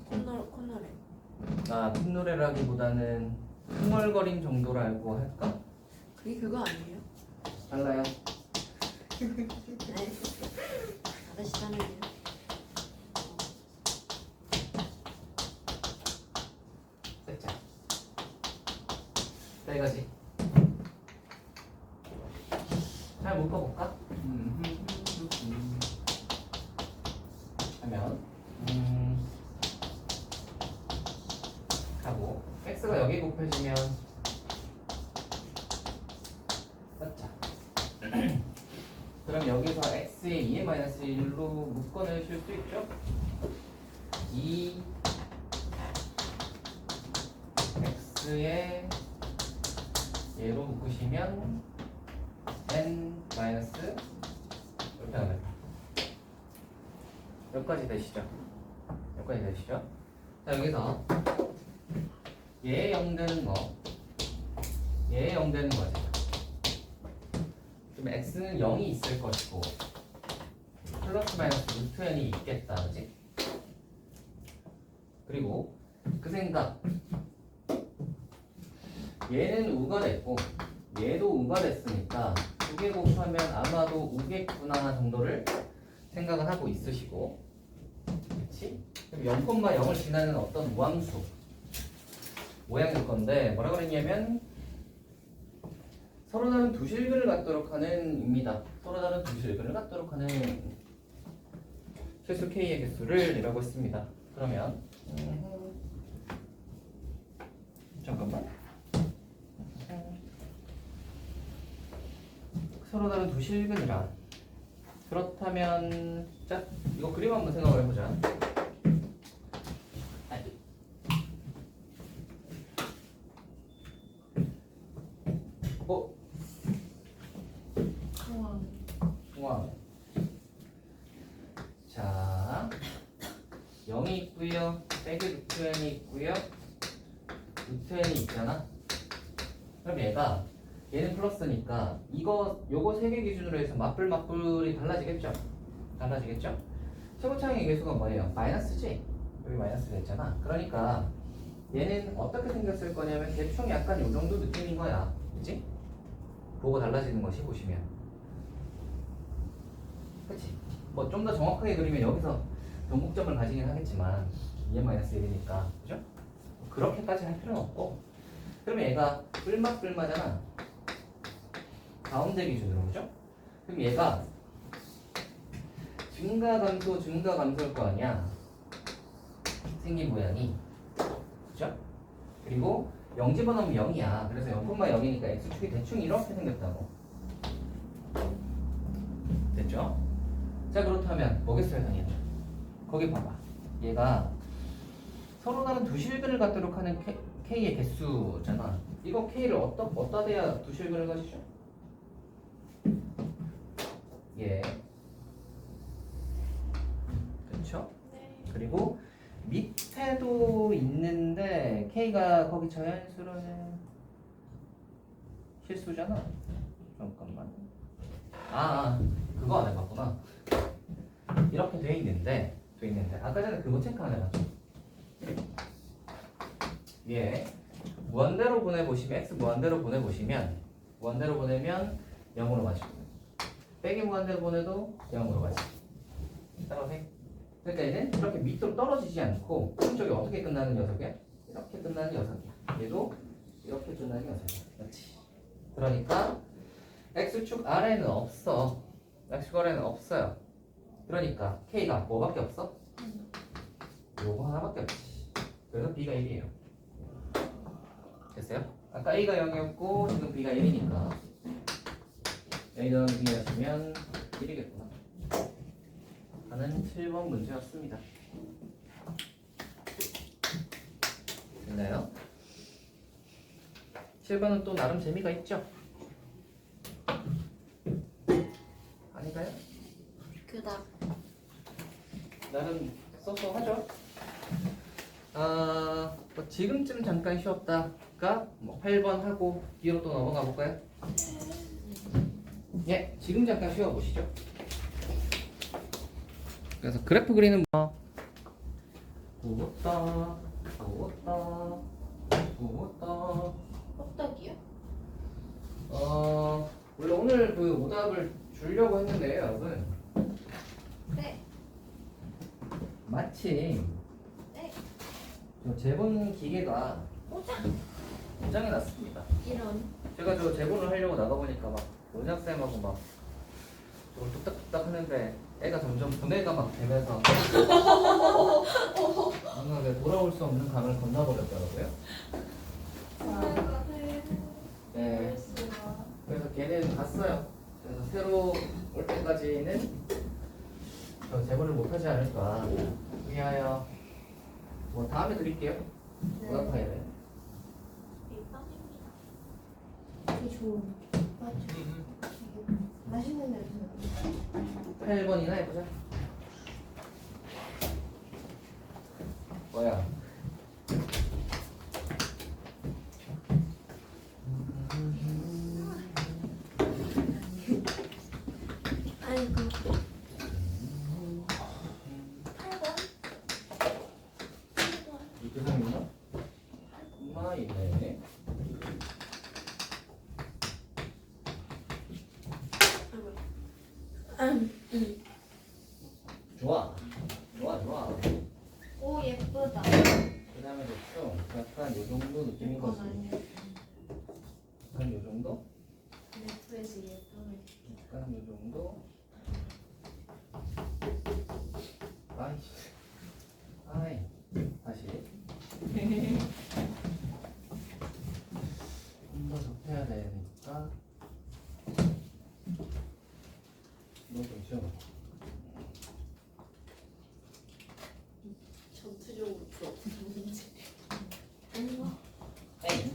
D: 콧노래.
A: 아 콧노래라기보다는 흥얼거림 정도로 알고 할까?
D: 그게 그거 아니에요?
A: 달라요.
D: 네. 다르시다면요.
A: 살짝 자 이거지. 잘 묶어볼까? 하면 하고 x가 여기 곱해지면 자 그럼 여기서 x의 2의 마이너스 1로 묶어내실 수 있죠? 2 x의 얘로 묶으시면 n 마이너스 이렇게 나옵니다. 여기까지 되시죠? 여기까지 되시죠? 자 여기서 얘 0 되는 거 얘 0 되는 거지. 그럼 x는 0이 있을 것이고 플러스 마이너스 루트 n이 있겠다. 그지? 그리고 그 생각 얘는 우가 됐고 얘도 우가 됐으니까 두 개 곱하면 아마도 우겠구나 정도를 생각을 하고 있으시고 그렇지? 그럼 0,0을 지나는 어떤 우함수 모양일 건데 뭐라 그랬냐면 서로 다른 두 실근을 갖도록 하는 입니다. 서로 다른 두 실근을 갖도록 하는 최소 K의 개수를 이라고 했습니다. 그러면 잠깐만 서로 다른 두 실근이라 그렇다면 자 이거 그림 한번 생각을 해보자. 중앙 자 0이 있고요 빼기 루트 n이 있고요 루트 n이 있잖아. 그럼 얘는 플러스니까 요거 세 개 기준으로 해서 맞불이 달라지겠죠? 달라지겠죠? 최고차항의 개수가 뭐예요? 마이너스지? 여기 마이너스가 있잖아. 그러니까 얘는 어떻게 생겼을 거냐면 대충 약간 요 정도 느낌인 거야. 그치? 보고 달라지는 것이 보시면 그치? 뭐 좀 더 정확하게 그리면 여기서 변곡점을 가지긴 하겠지만 2n-1이니까 그죠? 그렇게까지 할 필요는 없고 그러면 얘가 뿔마잖아. 가운데 기준으로 그죠? 그럼 얘가 증가감소일 거 아니야. 생긴 모양이 그죠? 그리고 0 집어넣으면 0이야. 그래서 0,0이니까 x축이 대충 이렇게 생겼다고. 됐죠? 자 그렇다면 뭐겠어요 당연히. 거기 봐봐. 얘가 서로 다른 두 실근을 갖도록 하는 K의 개수잖아. 이거 K를 어디다 대야 두 실근을 가지죠? 예. 그쵸?
C: 네.
A: 그리고 밑에도 있는데 K가 거기 자연수로는 실수잖아. 잠깐만. 그거 안 해봤구나. 이렇게 돼 있는데 아까 전에 그거 체크 안 해봤죠? 예. 무한대로 보내보시면 x 무한대로 보내면 0으로 맞추고 빼기 무한대로 보내도 0으로 맞추고 따라오세요. 그러니까 얘는 이렇게 밑으로 떨어지지 않고 오른쪽이 어떻게 끝나는 녀석이야? 이렇게 끝나는 녀석이야. 얘도 이렇게 끝나는 녀석이야. 그렇지. 그러니까 x축 아래는 없어. x축 아래는 없어요. 그러니까 k가 뭐밖에 없어? 요거 하나밖에 없지. 그래서 b가 1이에요. 됐어요? 아까 a가 0이었고 지금 b가 1이니까 a 더하기 b 하시면 1이겠구나 하는 7번 문제였습니다. 됐나요? 7번은 또 나름 재미가 있죠? 아닌가요?
D: 그다.
A: 나름 쏘쏘하죠? 뭐 지금쯤 잠깐 쉬었다가 뭐 8번 하고 뒤로 또 넘어가 볼까요? 예, 지금 잠깐 쉬어보시죠. 그래서 그래프 그리는 부었다
C: 껍데기요?
A: 원래 오늘 그 오답을 주려고 했는데요, 여러분.
C: 네.
A: 마침
C: 네.
A: 저 제본 기계가
C: 오장.
A: 고장이 났습니다.
C: 이런.
A: 제가 저 제본을 하려고 나가보니까 막 원장쌤하고 막 저걸 뚝딱뚝딱 하는데 애가 점점 분해가 막 되면서 뭔가 그 돌아올 수 없는 강을 건너버렸더라고요. 네. 그래서 걔는 갔어요. 그래서 새로 올 때까지는 저 제본을 못하지 않을까 위하여 뭐 다음에 드릴게요. 오답 파일을.
C: 밀빵입니다.
B: 되게 좋은. 맞죠? 맛있는 냄새.
A: 8번이나 해보자. 뭐야?
C: 아이고. 8번.
A: 이상이나 엄마 있네. 좋아.
C: 오 예쁘다.
A: 그 다음에 됐죠? 약간 요 정도 느낌인 거지.
C: 아니야.
A: 약간 요 정도?
C: 넷플릭스 예쁘네.
A: 약간 요 정도? 아이, 다시. 좀 더 좁혀야 되니까. 이거 좀 지워봐.
D: 전투적으로 풀어.
C: 아이고.
A: 에이.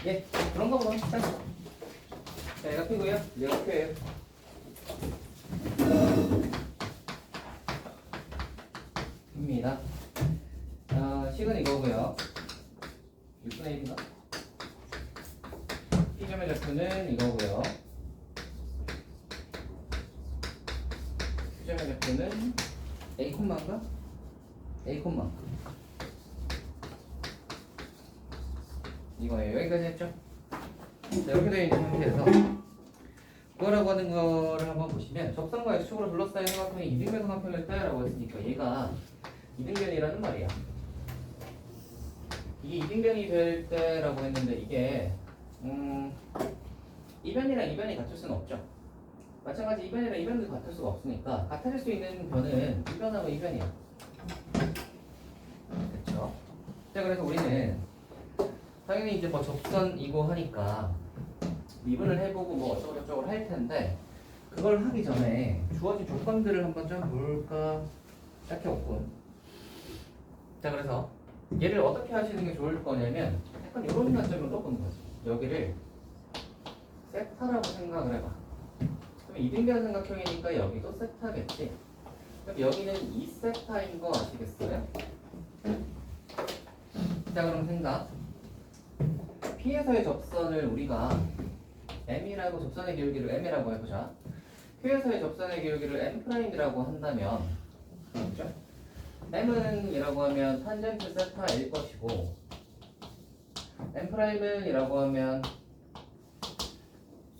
A: 예, 그런가 보다. 자, 얘가 피고요. 얘가 표예요. 입니다. 식은 이거고요. 6분의 1인가? P점의 좌표는 이거고요. Q점의 좌표는 A 콤마인가? A 콤마. 이거예요. 여기까지 했죠? 자, 이렇게 되어 있는 상태에서 그거라고 하는 거를 한번 보시면 접선과 X축으로 둘러싸인 삼각형이 이등변 삼각형일 때라고 했으니까 얘가 이등변이라는 말이야. 이게 이등변이 될 때라고 했는데 이게 이변이랑 이변이 같을 수는 없죠. 마찬가지 이변이랑 이변도 같을 수가 없으니까 같아질 수 있는 변은 이변하고 이변이야. 그렇죠? 자, 그래서 우리는 당연히 이제 뭐 접선이고 하니까 미분을 해보고 뭐 어쩌고저쩌고 할 텐데 그걸 하기 전에 주어진 조건들을 한번 좀 볼까 시작해봤군. 자, 그래서 얘를 어떻게 하시는 게 좋을 거냐면 약간 이런 관점으로 보는 거지. 여기를 세타라고 생각을 해봐. 그럼 이등변 삼각형이니까 여기도 세타겠지. 그럼 여기는 2세타인 거 아시겠어요? 자, 그럼 생각. P에서의 접선을 우리가 M이라고 접선의 기울기를 M이라고 해보자. Q에서의 접선의 기울기를 M'이라고 한다면, 그죠? M은 이라고 하면 탄젠트 세타일 것이고, M'은 이라고 하면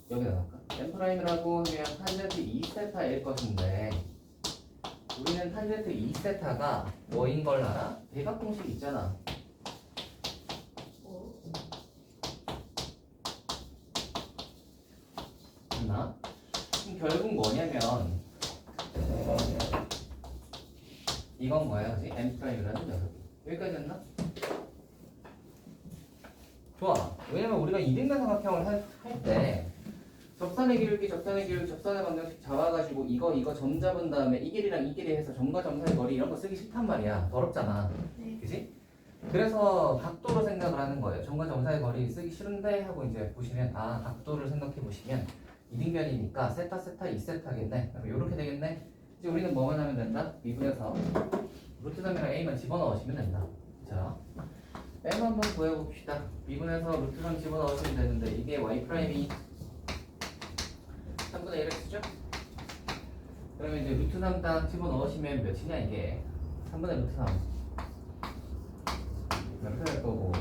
A: 여기다 넣을까? M'이라고 하면 탄젠트 2세타일 것인데, 우리는 탄젠트 2세타가 뭐인 걸 알아? 대각 공식 있잖아. 맞나? 그럼 결국 뭐냐면 이건 뭐야, 그지? M'이라는 녀석이. 여기까지 됐나? 좋아. 왜냐면 우리가 이등변 삼각형을 할 때 접선의 기울기, 접선의 방정식 잡아가지고 이거 점 잡은 다음에 이 길이랑 이 길이 해서 점과 점 사이 거리 이런 거 쓰기 싫단 말이야. 더럽잖아.
C: 네.
A: 그지? 그래서 각도로 생각을 하는 거예요. 점과 점 사이 거리 쓰기 싫은데 하고 이제 보시면 각도를 생각해 보시면 이등변이니까 세타 2세타겠네. 그럼 이렇게 되겠네. 이제 우리는 뭐만 하면 된다? 미분에서 루트 3이랑 a만 집어넣으시면 된다. 자, M 한번 구해봅시다. 미분에서 루트 3 집어넣으시면 되는데 이게 y'2 3분의 1x죠? 그러면 이제 루트 3 딱 집어넣으시면 몇이냐 이게? 3분의 루트 3 이렇게 될 거고,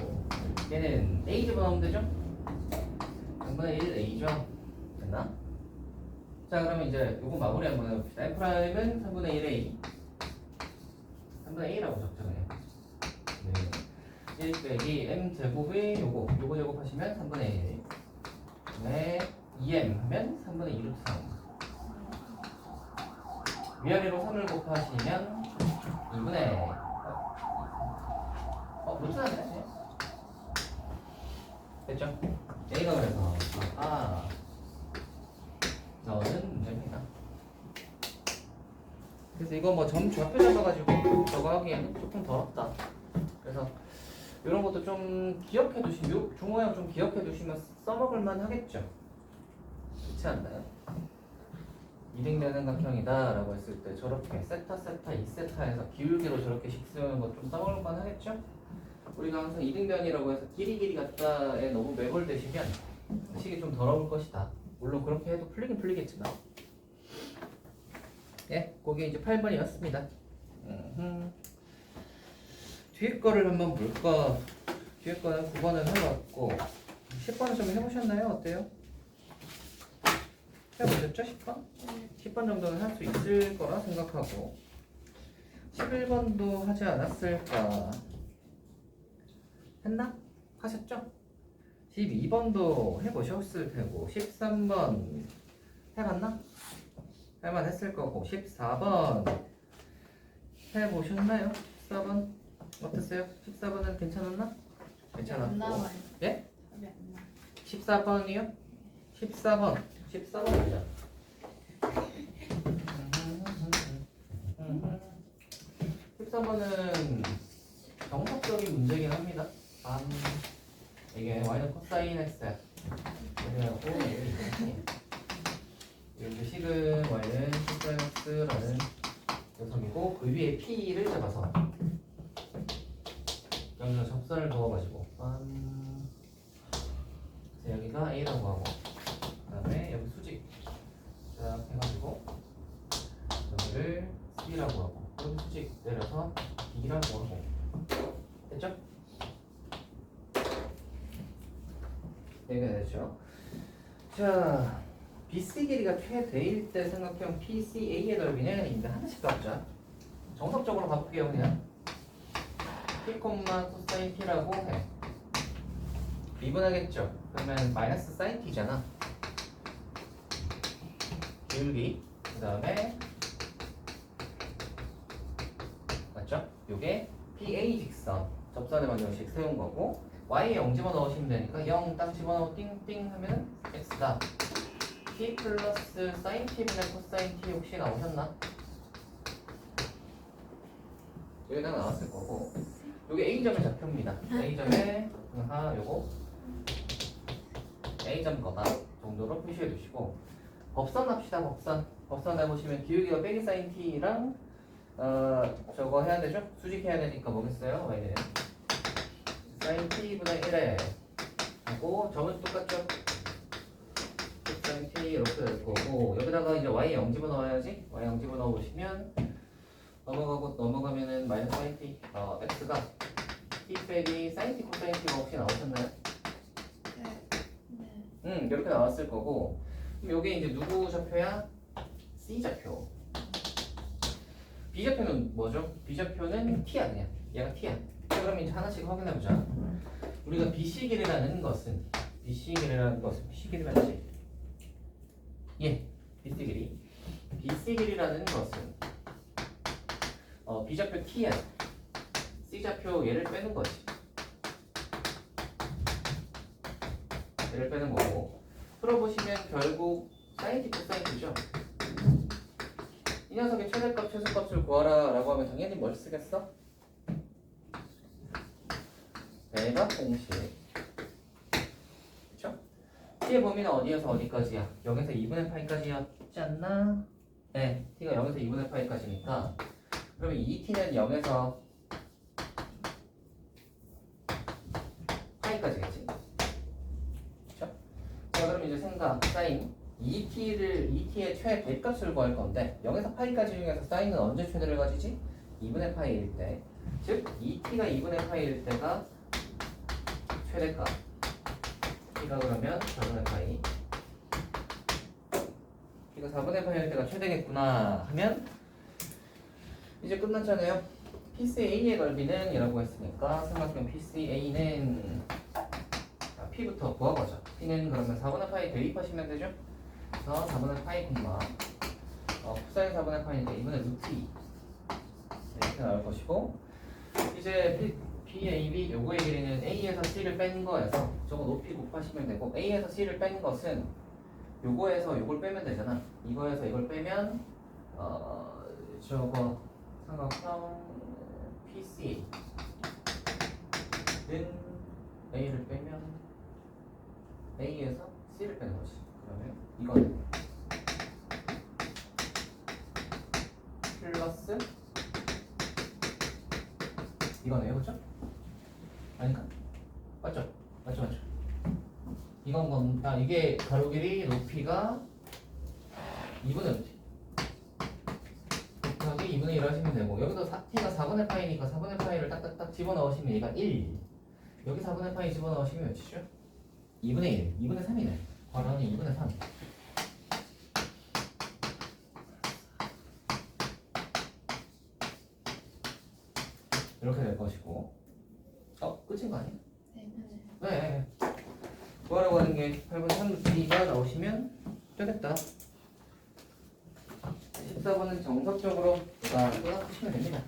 A: 얘는 a 집어넣으면 되죠? 3분의 1 a죠? 됐나? 자, 그러면 이제 요거 마무리 한번 해봅시다. M'은 3분의 1 a 3분의 a라고 적정해요. 네. 1 빼기 m 제곱의 요거 제곱하시면 3분의 1. 네. 2m 하면 3분의 2 루트 3. 위아래로 3을 곱하시면 2분의 루트 3이네. 됐죠? A가 그래서 나오는 문제입니다. 그래서 이거 뭐 점 좌표 잡아가지고 저거 하기에는 조금 더럽다. 그래서 이런 것도 좀 기억해 두시면, 중호형 좀 기억해 두시면 써먹을만 하겠죠. 그렇지 않나요? 이등변 삼각형이다 라고 했을 때 저렇게 세타 2세타에서 기울기로 저렇게 식 쓰는 거 좀 써먹을만 하겠죠? 우리가 항상 이등변이라고 해서 길이 같다에 너무 매몰되시면 식이 좀 더러울 것이다. 물론 그렇게 해도 풀리긴 풀리겠지만. 예, 그게 이제 8번이었습니다. 뒤에 거를 한번 볼까? 뒤에 거는 9번은 해봤고 10번은 좀 해보셨나요? 어때요? 해보셨죠? 10번? 10번 정도는 할 수 있을 거라 생각하고 11번도 하지 않았을까? 했나? 하셨죠? 12번도 해보셨을 테고 13번 해봤나? 할만 했을 거고 14번 해보셨나요? 14번 어땠어요? 14번은 괜찮았나? 괜찮았고 예? 14번이요? 14번이죠. 은 정석적인 문제긴 합니다. 이게 y는 코사인 x 그래갖고 이렇게 식은 y는 코사인 x라는 녀석이고 그 위에 p를 잡아서 여기서 접선을 그어가지고 여기가 a라고 하고 그 다음에 여기 수직 딱 해가지고 여기를 c라고 하고 여기 수직 내려서 b라고 하고 됐죠? 얘가 됐죠? 자, BC 길이가 최대일 때 삼각형 PCA의 넓이는 인데 하나씩 깎자. 정석적으로 바꿀게요 그냥. P, 코사인 T라고 해. 미분하겠죠? 그러면 마이너스 사인 T잖아. 기울기 그 다음에 맞죠? 요게 PA 직선 접선의 방정식 세운 거고 y에 0 집어넣으시면 되니까 0 딱 집어넣고 띵띵 하면 x다. t 플러스 sin t분의 코사인 t 혹시 나오셨나? 여기다 나왔을 거고 요게 a점의 좌표입니다. a점의 요거 a점 거다 정도로 표시해 두시고 법선 합시다. 법선 해보시면 기울기가 빼기 sin t랑 저거 해야 되죠? 수직해야 되니까 뭐겠어요? y는 sin t분의 1에 하고 점은 똑같죠? sin t 이렇게 될 거고 여기다가 이제 y 0 집어넣어야지. y 0 집어넣어 보시면 넘어가면은 마이너스 sin t x가 t 빼기 sin t 코사인 t가 혹시 나오셨나요?
B: 네.
A: 이렇게 나왔을 거고 그럼 요게 이제 누구 좌표야? C 좌표. B 좌표는 뭐죠? B 좌표는 T야 그냥. 얘가 T야. 자, 그럼 이제 하나씩 확인해보자. 우리가 BC 길이라는 것은 BC 길이 맞지? 예, BC 길이. BC 길이라는 것은 B 좌표 T야. C 좌표 얘를 빼는 거지. 얘를 빼는 거고. 풀어보시면 결국 sin t 코사인 t죠. 이 녀석의 최대값, 최소값을 구하라 라고 하면 당연히 뭘 쓰겠어? 대각 공식. 그쵸? t의 범위는 어디에서 어디까지야? 0에서 2분의 파이까지였지 않나? 네, t가 0에서 2분의 파이까지니까 그러면 이 t는 0에서 파이까지겠지? 그쵸? 자, 그럼 이제 생각, 사인 2t의 최대값을 구할 건데 0에서 파이까지 중에서 사인은 언제 최대를 가지지? 2분의 파이일 때. 즉 2t가 2분의 파이일 때가 최대값. t가 그러면 4분의 파이. t가 4분의 파이일 때가 최대겠구나 하면 이제 끝났잖아요. PCA의 넓이는 이라고 했으니까 삼각형 PCA는 P부터 구하보자. P는 그러면 4분의 파이 대입하시면 되죠? 그래서 4분의 파이 콤마 코사인 4분의 파이니까 2분의 루트 2 이렇게 나올 것이고 이제 BAB 요거의 길이는 A에서 C를 뺀 거여서 저거 높이 곱하시면 되고 A에서 C를 뺀 것은 요거에서 요걸 빼면 되잖아. 이거에서 이걸 빼면 저거 삼각형 PC는 A를 빼면 A에서 C를 빼는 거지. 그러면 이거는 플러스 이거네요, 그렇죠? 아닌가? 맞죠? 맞죠? 이건 이게 가로 길이 높이가 2분의 루트 곱하기 2분의 1 하시면 되고 여기도 t가 4분의 파이니까 4분의 파이를 딱딱딱 집어넣으시면 얘가 1 여기 4분의 파이 집어넣으시면 몇이죠? 2분의 1, 2분의 3이네. 괄호는 2분의 3. 이렇게 될 것이고 끝인 거 아니야? 네. 구하라고 하는 게 8분의 3루트가 나오시면 되겠다. 14번은 정석적으로 생각하시면 됩니다.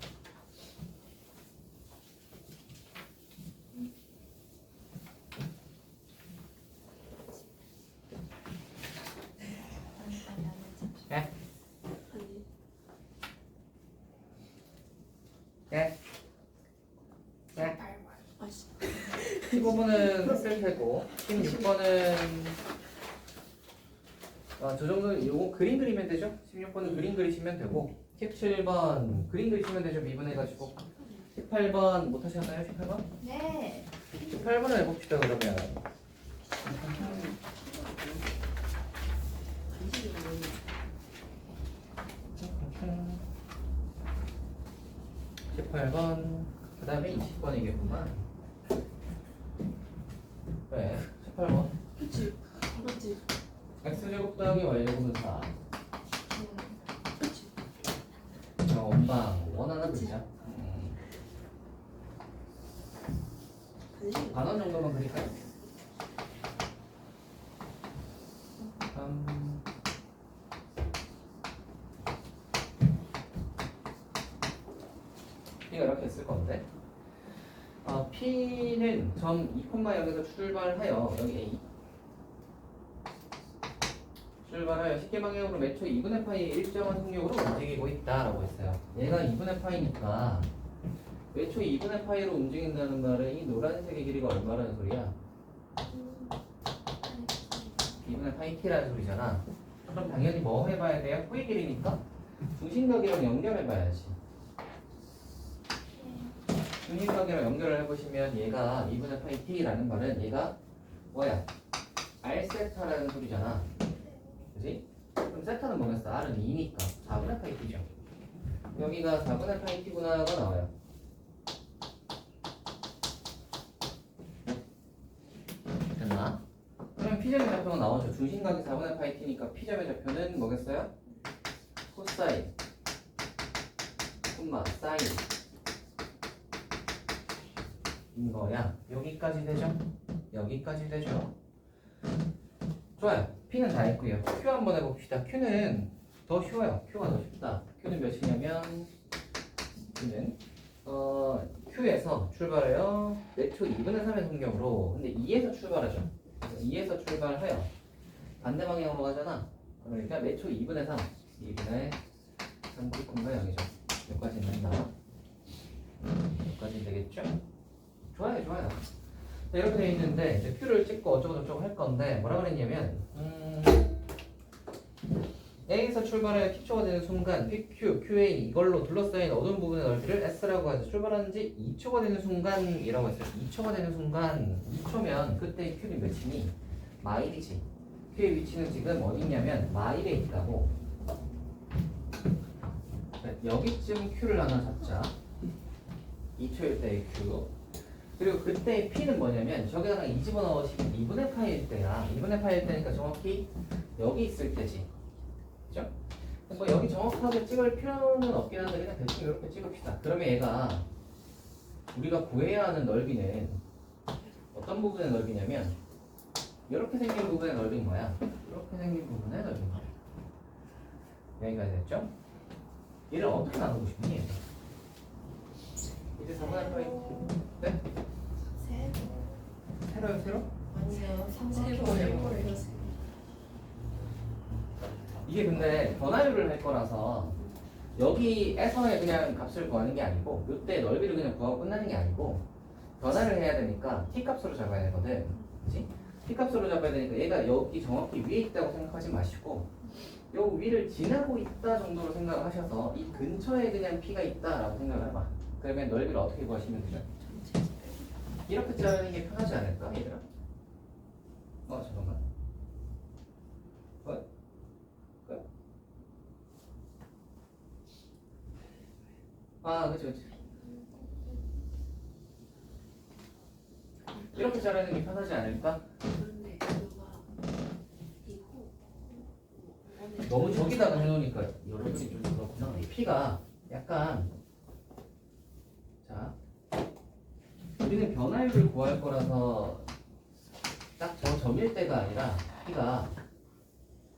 A: 네? 네? 네? 15번은 했을 테고 16번은 저 정도는 요거 그림 그리면 되죠? 16번은 그림 그리시면 되고 17번 그림 그리시면 되죠? 미분해가지고 18번 못하셨나요? 18번?
B: 네.
A: 18번을 해봅시다 그러면 18번 그 다음에 20번이겠구만. 네 18번
D: 그치? 맞지?
A: x제곱 더하기 y제곱은 4
D: 그치?
A: 원방 원 하나 그리자. 반원 정도만 그릴까요? 3 P가 이렇게 있을 건데 P는 점 2,0에서 출발하여 여기 A 출발하여 쉽게 방향으로 매초 2분의 파이의 일정한 속력으로 움직이고 있다라고 했어요. 얘가 2분의 파이니까 매초 2분의 파이로 움직인다는 말은 이 노란색의 길이가 얼마라는 소리야? 2분의 파이 t라는 소리잖아. 그럼 당연히 뭐 해봐야 돼요? 호의 길이니까 중심각이랑 연결해봐야지. 중립각이랑 연결을 해보시면 얘가 2분의 파이 t라는 말은 얘가 뭐야? r 세타라는 소리잖아. 그지? 그럼 세타는 뭐겠어? r은 2니까 4분의 파이 t죠. 여기가 4분의 파이 t구나가 나와요. 됐나? 그럼 P점의 좌표가 나오죠. 중심각이 4분의 파이 t니까 P점의 좌표는 뭐겠어요? 코사인, 콤마, 사인 인 거야. 여기까지 되죠? 여기까지 되죠? 좋아요. P는 다 했고요. Q 한번 해봅시다. Q는 더 쉬워요. Q가 더 쉽다. Q는 몇이냐면 Q는 Q에서 출발해요. 내초 2분의 3의 성경으로. 근데 2에서 출발하죠. 2에서 출발해요. 반대 방향으로 가잖아. 그러니까 내초 2분의 3. 2분의 3 Q가 0이죠. 여기까지는 된다. 여기까지는 되겠죠? 좋아요, 좋아요. 자, 이렇게 되어 있는데 이제 Q를 찍고 어쩌고저쩌고 할 건데 뭐라 그랬냐면 A에서 출발하여 T초가 되는 순간 PQ, QA 이걸로 둘러싸인 어두운 부분의 넓이를 S라고 해서 출발하는 지 2초가 되는 순간이라고 했어요. 2초가 되는 순간 2초면 그때 Q는 몇이니? 마일이지. Q의 위치는 지금 어디 있냐면 마일에 있다고. 여기쯤 Q를 하나 잡자. 2초일 때의 Q. 그리고 그때의 P는 뭐냐면 저기다가 2 집어넣으시면 2분의 파일 때야. 2분의 파일 때니까 정확히 여기 있을 때지. 그죠? 뭐 여기 정확하게 찍을 필요는 없긴 한데 그냥 대충 이렇게 찍읍시다. 그러면 얘가 우리가 구해야 하는 넓이는 어떤 부분의 넓이냐면 이렇게 생긴 부분의 넓이인 거야. 이렇게 생긴 부분의 넓이인 거야. 여기까지 됐죠? 얘를 어떻게 나누고 싶니? 이제 4분의 파이 네? 세로요 세로?
B: 아니요.
D: 세로예요.
A: 이게 근데 변화율을 할 거라서 여기에서의 그냥 값을 구하는 게 아니고 이때 넓이를 그냥 구하고 끝나는 게 아니고 변화를 해야 되니까 t 값으로 잡아야 되거든. 그치? t 값으로 잡아야 되니까 얘가 여기 정확히 위에 있다고 생각하지 마시고 요 위를 지나고 있다 정도로 생각하셔서 이 근처에 그냥 p가 있다라고 생각을 해봐. 그러면 넓이를 어떻게 구하시면 되죠? 이렇게 자르는 게 편하지 않을까 얘들아? 잠깐만. 그치. 이렇게 자르는 게 편하지 않을까?
D: 그런데 이거가 이거
A: 너무 저기다가 해놓으니까 여러분이 좀 그렇구나. 이 P가 약간 자 우리는 변화율을 구할 거라서 딱 저 점일 때가 아니라 P가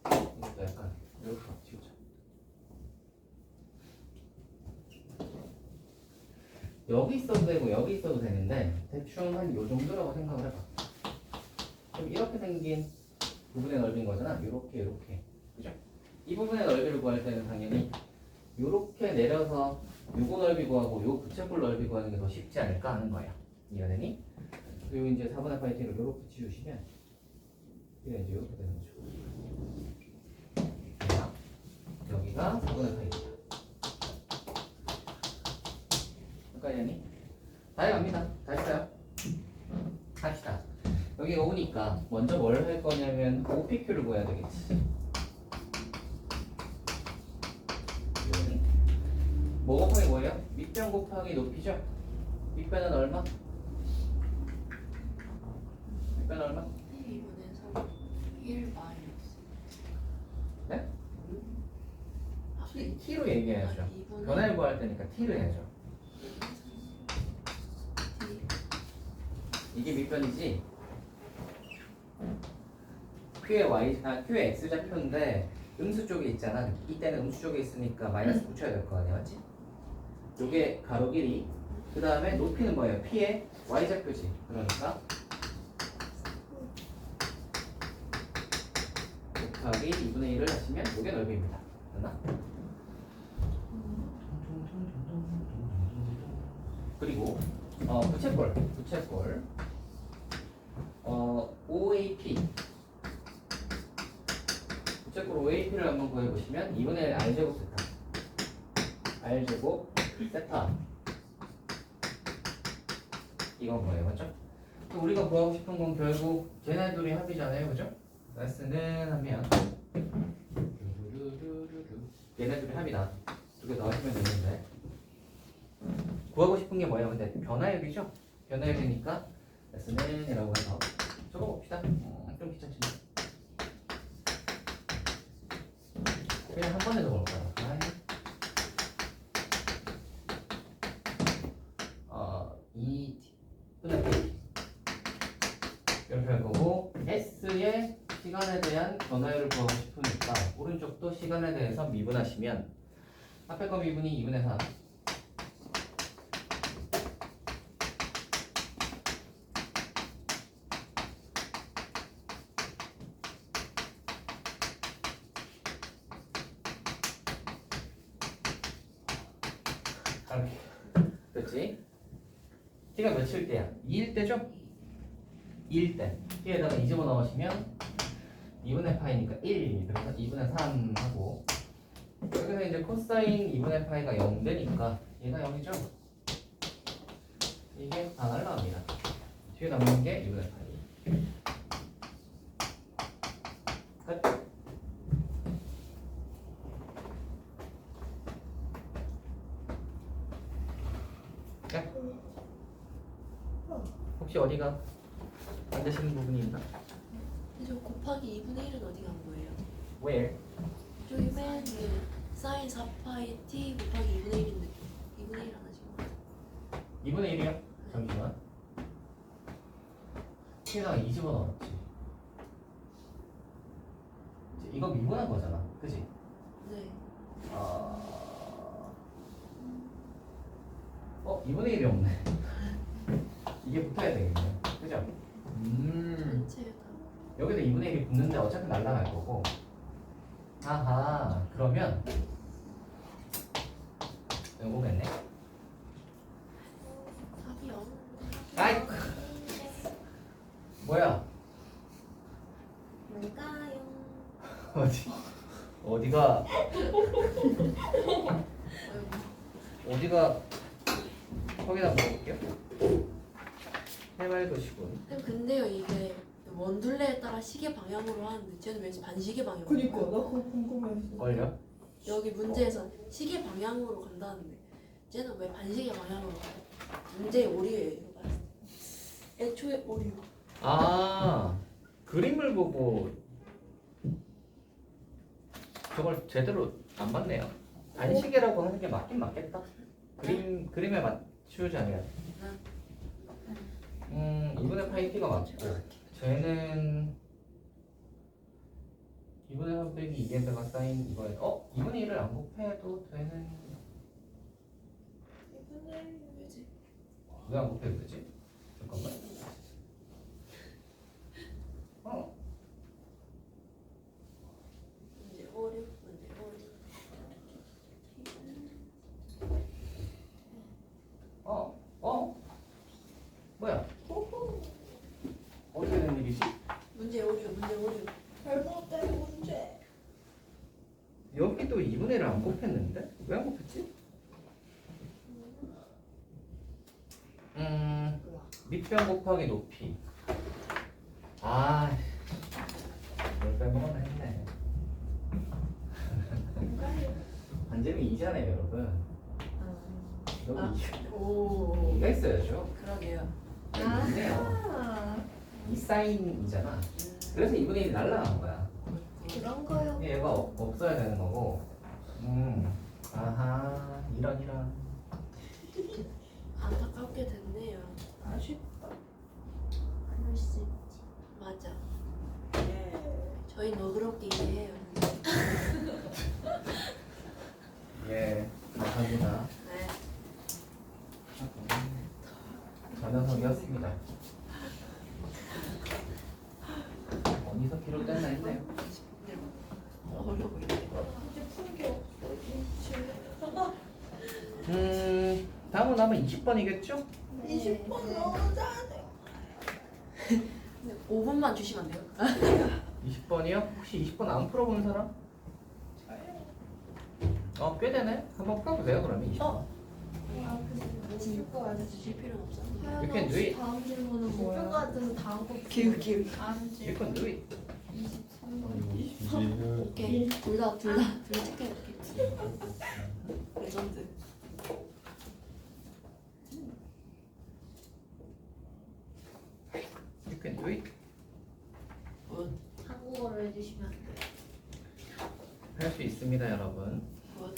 A: 이것도 약간 이렇게 지우자. 여기 있어도 되고 여기 있어도 되는데 대충 한 요 정도라고 생각을 해봐. 그럼 이렇게 생긴 부분의 넓이인 거잖아. 요렇게 그죠? 이 부분의 넓이를 구할 때는 당연히 요렇게 내려서 요거 넓이 구하고 요 부채꼴 넓이 구하는 게 더 쉽지 않을까 하는 거야. 이해가 되니? 그리고 이제 4분의 파이 t를 요렇게 지우시면 이게 이제 요렇게 되는 거죠. 자, 여기가 4분의 파이 t다. 헷갈리니? 다 해갑니다. 다 했어요? 합시다. 여기 오니까 먼저 뭘 할 거냐면 OPQ를 구해야 되겠지. 뭐 곱하기 뭐예요? 밑변 곱하기 높이죠? 밑변은 얼마? 밑변은 얼마?
D: 2분의 3 1 마이너스
A: 네?
D: 아,
A: T로 얘기해야죠. 변화를 구할 때니까 T를 해야죠. 이게 밑변이지? Q의 X좌표인데 음수 쪽에 있잖아. 이때는 음수 쪽에 있으니까 마이너스 붙여야 될 거 아니야, 맞지? 요게 가로 길이. 그 다음에 높이는 뭐예요? P의 Y좌표지. 그러니까 곱하기 2분의 1을 하시면 요게 넓이입니다. 됐나? 그리고 부채꼴 OAP 부채꼴 OAP를 한번 구해보시면 2분의 1 R제곱 세타 R제곱 세타 이건 뭐예요, 맞죠? 또 우리가 구하고 싶은 건 결국 쟤네 둘이 합이잖아요, 그죠? S는 하면 얘네 둘이 합이다. 두 개 더하시면 되는데 구하고 싶은 게 뭐예요? 근데 변화율이죠? 변화율이니까 S는 이라고 해서 적어봅시다. 좀 귀찮지만 그냥 한 번에 적어볼까요? 이 끝났지? 이렇게 할 거고 S의 시간에 대한 변화율을 구하고 싶으니까 오른쪽도 시간에 대해서 미분하시면 앞에 거 미분이 2분의 4 그렇지? t가 몇일 때야? 2일 때죠? 2일 때 t에다가 2 집어넣으시면 2분의 파이니까 1 그래서 2분의 3 하고 여기서 이제 코사인 2분의 파이가 0 되니까 얘가 0이죠? 이게 다 날라갑니다. 뒤에 남는 게 2분의 파이 끝. 혹시 어디가 안 되시는 부분이 있나?
D: 저 곱하기 2분의 1은 어디 간 거예요?
A: Where?
D: 저기 맨 위에 사인 4파이 t 곱하기 2분의 1인데 2분의 1 하나 지금
A: 2분의 1이요? 잠시만 t에다가 2 집어넣었지 이거 미분한 거잖아 그치?
D: 네.
A: 2분의 1이 없네 이게 붙어야 되겠네요 그죠?
D: 전체가
A: 여기도 2분의 1이 붙는데 어차피 날아갈 거고 아하 그러면 요거겠네
D: 답이 없는데
A: 아이 뭐야
C: 뭘까요?
A: 어디가 어디가 거기다 물어볼게요 해맑으시군
D: 쌤 근데요 이게 원둘레에 따라 시계 방향으로 하는데 쟤는 왜 반시계 방향으로
E: 그니까 나
D: 가요?
E: 그거 궁금했어.
A: 걸려?
D: 여기 문제에서 시계 방향으로 간다는데 쟤는 왜 반시계 방향으로 가요? 문제의 오류예요 이거 봤을 때 애초에 오류
A: 아 그림을 보고 저걸 제대로 안 봤네요 안시계라고 하는 게 맞긴 맞겠다 그림에 맞추자면 2분의 파이 t가 맞고 쟤는 2분의 3 빼기 2에다가 사인 이거에 2분의 1을 안 곱해도 되는
D: 왜지?
A: 왜 안 곱해도 되지? 잠깐만
D: 문제 오류 문제 오류
A: 뭐야 어떻게 된 일이지?
D: 문제 오류 문제 오류
E: 잘못된 문제.
A: 여기도 2분의 1을 안 곱했는데? 왜 안 곱했지? 밑변 곱하기 높이 이걸 빼먹었나 했네 반제미 이잖아요 여러분 여기
D: 오
A: 이가 있어야죠
D: 그러게요
A: 있네요 이 사인이잖아 그래서 2분의 1이 날라간 거야
C: 그런 거요.
A: 얘가 없어야 되는 거고 아하 이런
D: 안타깝게 됐네요
E: 아쉽다.
C: 그럴 수 있지.
D: 맞아
E: 예.
D: 저희 너그럽게 이해해요
A: 예 감사합니다
D: 네
A: 저 녀석이었습니다 어디서 기록됐나 했네요
D: 어려워 보이네
E: 이제 푼게 없어.
A: 다음은 아마 20번이겠죠?
E: 20번 너무 잘해.
D: 5분만 주시면 안 돼요?
A: 20번이요? 혹시 20번 안 풀어본 사람? 꽤 되네? 한번 풀어보세요 그러면 20번
C: 아, 근데 못쓸거 같아서
D: 주실 필요는 없잖아.
A: You can do it.
B: 다음 질문은
C: 못쓸거
B: 뭐야?
C: 같아서 다음 거
D: 기웃기웃.
A: You can do it.
C: 23번.
D: 오케이. 둘다 체크해볼게. 레전드.
A: You can do it.
D: 굿.
C: 한국어로 해주시면 안 돼요.
A: 할 수 있습니다, 여러분.
D: 굿.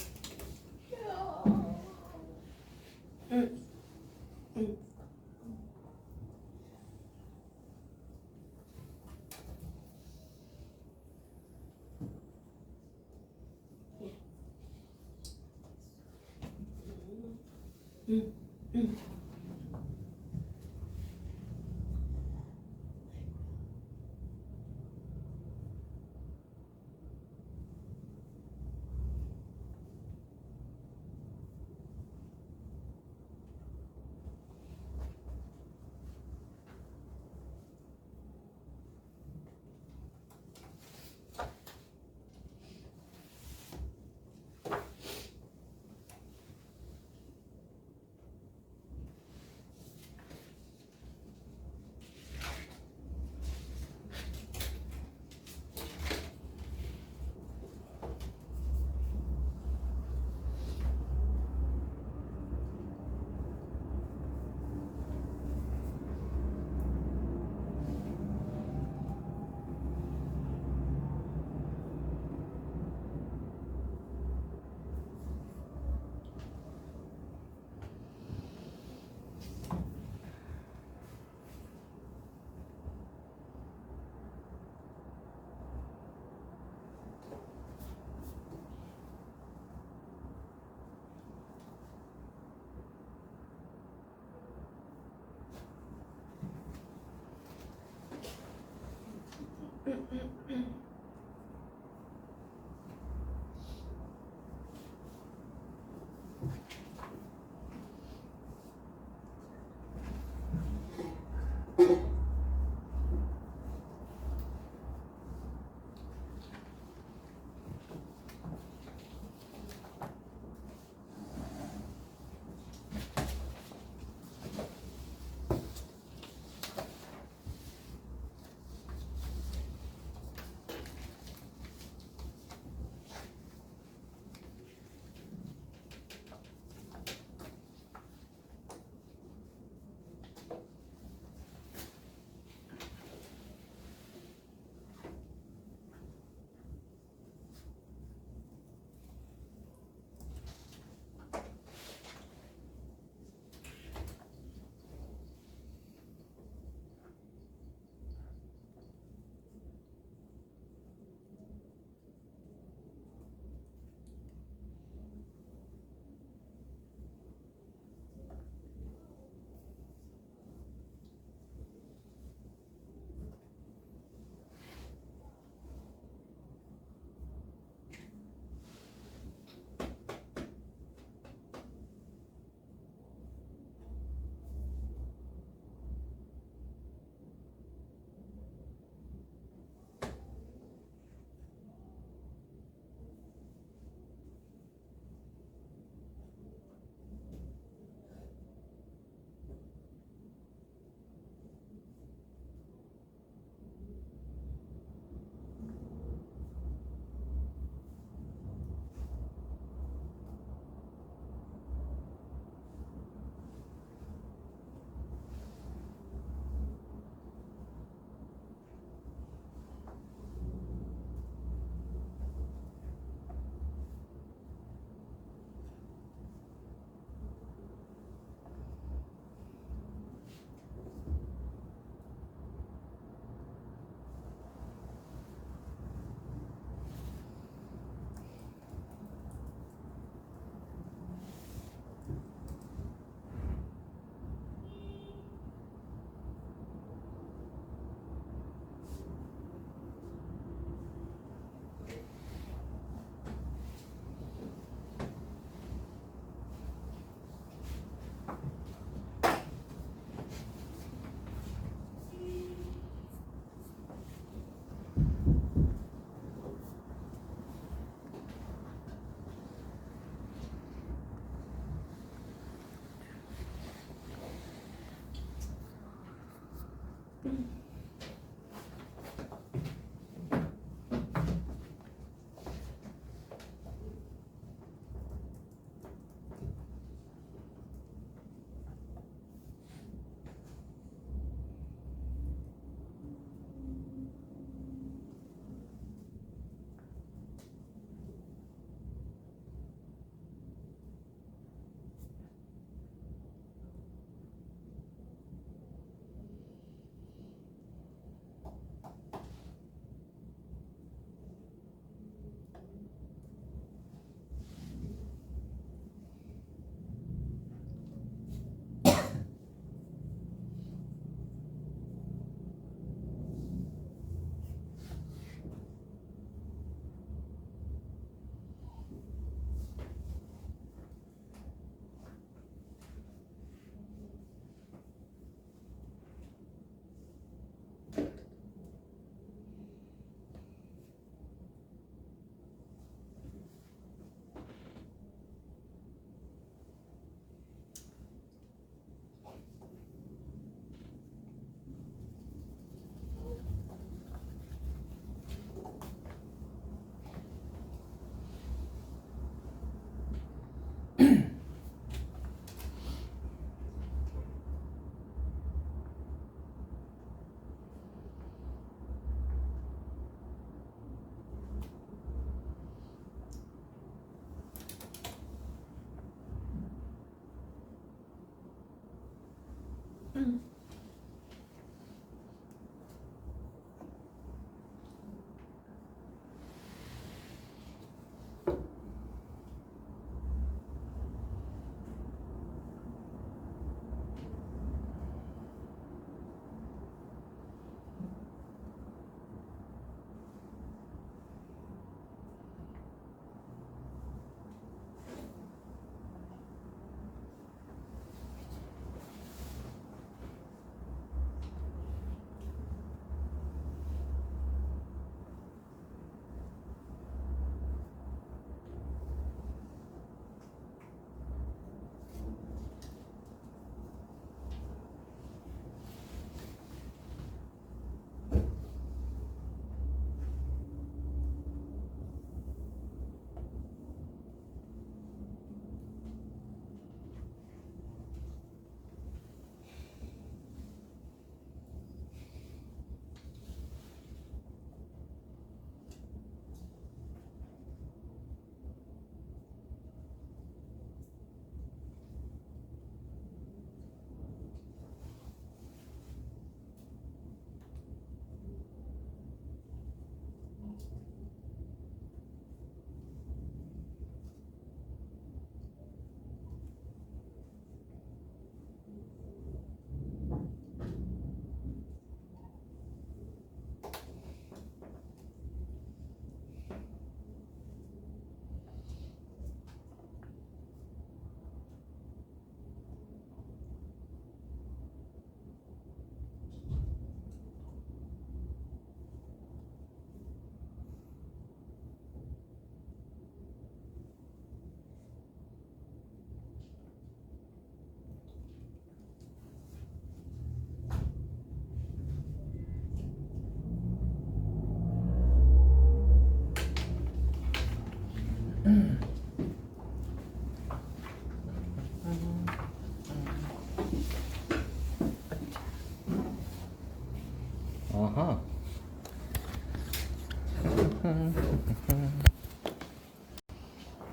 A: 아하.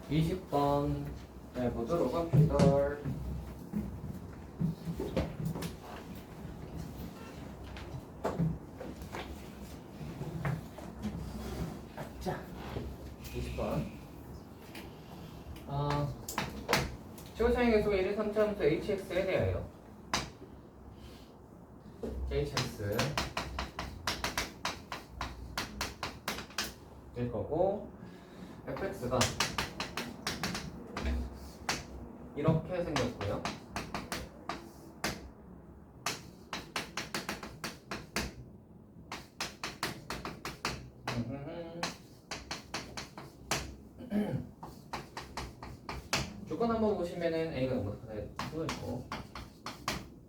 A: 20번 해보도록 합시다. 자, 20번. 최고차이 계속의 1, 2, 3차함수 hx에 대하여 hx 될 거고 fx가 이렇게 생겼고요. 조건 한번 보시면은 a가 0보다 크다 있고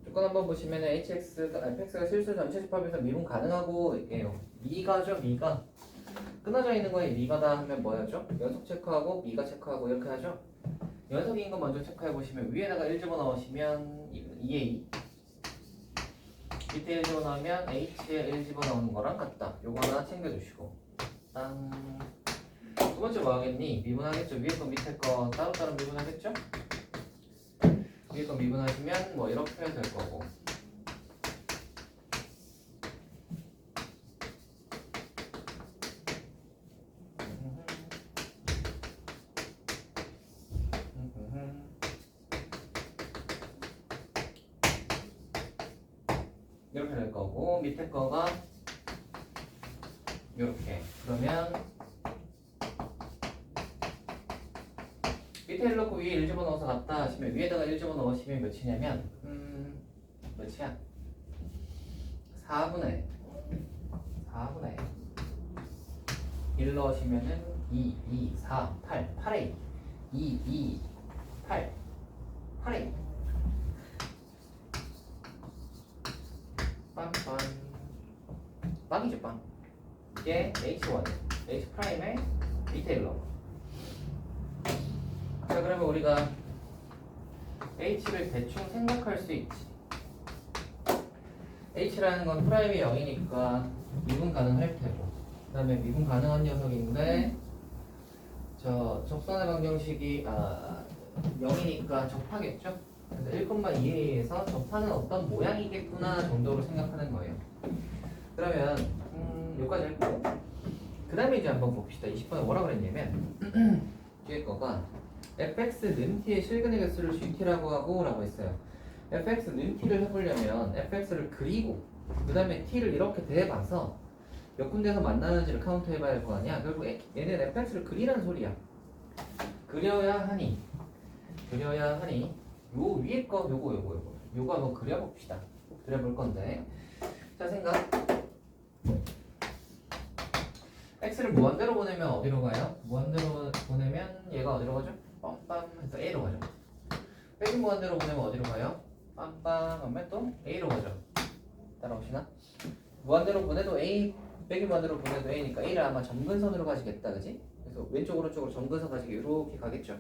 A: 조건 조건 한번 보시면 fx가 실수 전체 집합에서 미분 가능하고 예요. 미가죠, 미가. 끊어져 있는 거에 미가다 하면 뭐였죠? 연속 체크하고 미가 체크하고 이렇게 하죠. 연속인 거 먼저 체크해 보시면 위에다가 1 집어넣으시면 2a, 밑에 1 집어넣으면 h에 1 집어넣는 거랑 같다. 요거 하나 챙겨주시고 땅. 두 번째 뭐 하겠니? 미분하겠죠. 위에 거 밑에 거 따로따로 미분하겠죠? 위에 거 미분하시면 뭐 이렇게 될 거고, 이렇게 될 거고, 밑에 거가 이렇게. 그러면 밑에 1 넣고 위에 1 집어넣어서 같다 하시면 위에다가 1 집어넣으시면 몇이냐면 몇이야? 4분의 1 넣으시면은 2, 4, 8, 8A 2, 8 8A 빵빵 빵이죠 빵. 이게 H1 H 프라임의 밑에 1 넣어. 자, 그러면 우리가 H를 대충 생각할 수 있지. H라는 건 프라임이 0이니까 미분 가능할 테고, 그 다음에 미분 가능한 녀석인데 저 접선의 방정식이 0이니까 접하겠죠? 그래서 1,2에서 접하는 어떤 모양이겠구나 정도로 생각하는 거예요. 그러면 여기까지 했고, 그 다음에 이제 한번 봅시다. 20번에 뭐라 그랬냐면 뒤에 거가 fx 는 t의 실근의 개수를 gt라고 하고 라고 했어요. fx 는 t를 해보려면 fx를 그리고 그 다음에 t를 이렇게 대봐서 몇 군데서 만나는지를 카운트 해봐야 할 거 아니야. 결국 얘는 fx를 그리라는 소리야. 그려야 하니 요 위에 거 요거 한번 그려봅시다. 그려볼 건데, 자 생각. x를 무한대로 보내면 어디로 가요? 무한대로 보내면 얘가 어디로 가죠? 빰빰 해서 a로 가죠. 빼기 무한대로 보내면 어디로 가요? 빰빰 하면 또 a로 가죠. 따라오시나? 무한대로 보내도 a, 빼기 무한대로 보내도 a니까 a를 아마 점근선으로 가시겠다, 그지? 그래서 왼쪽 오른쪽으로 점근선 가시게 이렇게 가겠죠.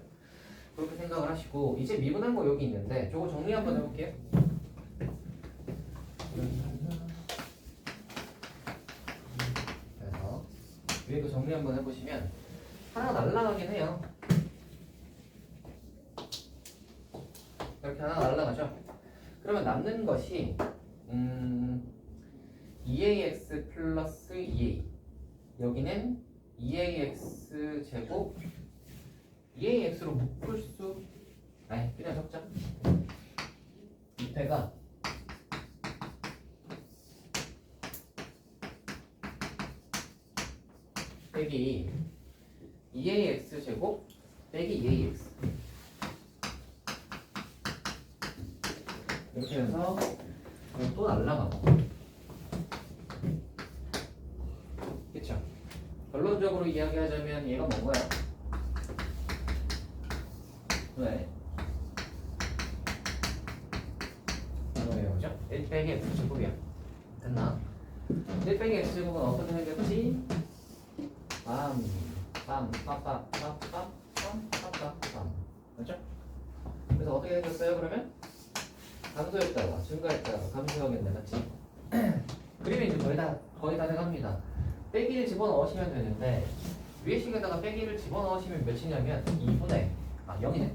A: 그렇게 생각을 하시고, 이제 미분한 거 여기 있는데 저거 정리 한번 해볼게요. 그래서 위에도 정리 한번 해보시면 하나가 날라가긴 해요. 이렇게 하나 날라가죠. 그러면 남는 것이 2ax 플러스 2a, 여기는 2ax 제곱 2ax로 묶을 수, 아니 그냥 적자. 밑에가 빼기 2ax 제곱 빼기 2ax 이렇게 해서 또 날라가고, 그쵸? 결론적으로 이야기하자면 얘가 뭔 거야? 왜? 바로 외우죠? 1 빼기 x 제곱이야. 됐나? 1 빼기 x 제곱은 어떻게 생겼지? 맞죠? 그래서 어떻게 생겼어요 그러면? 감소했다가 증가했다가 감소하겠네, 맞지? 그림이 이제 거의 다 돼갑니다. 빼기를 집어넣으시면 되는데 위에 식에다가 빼기를 집어넣으시면 몇이냐면 2분의 0이네.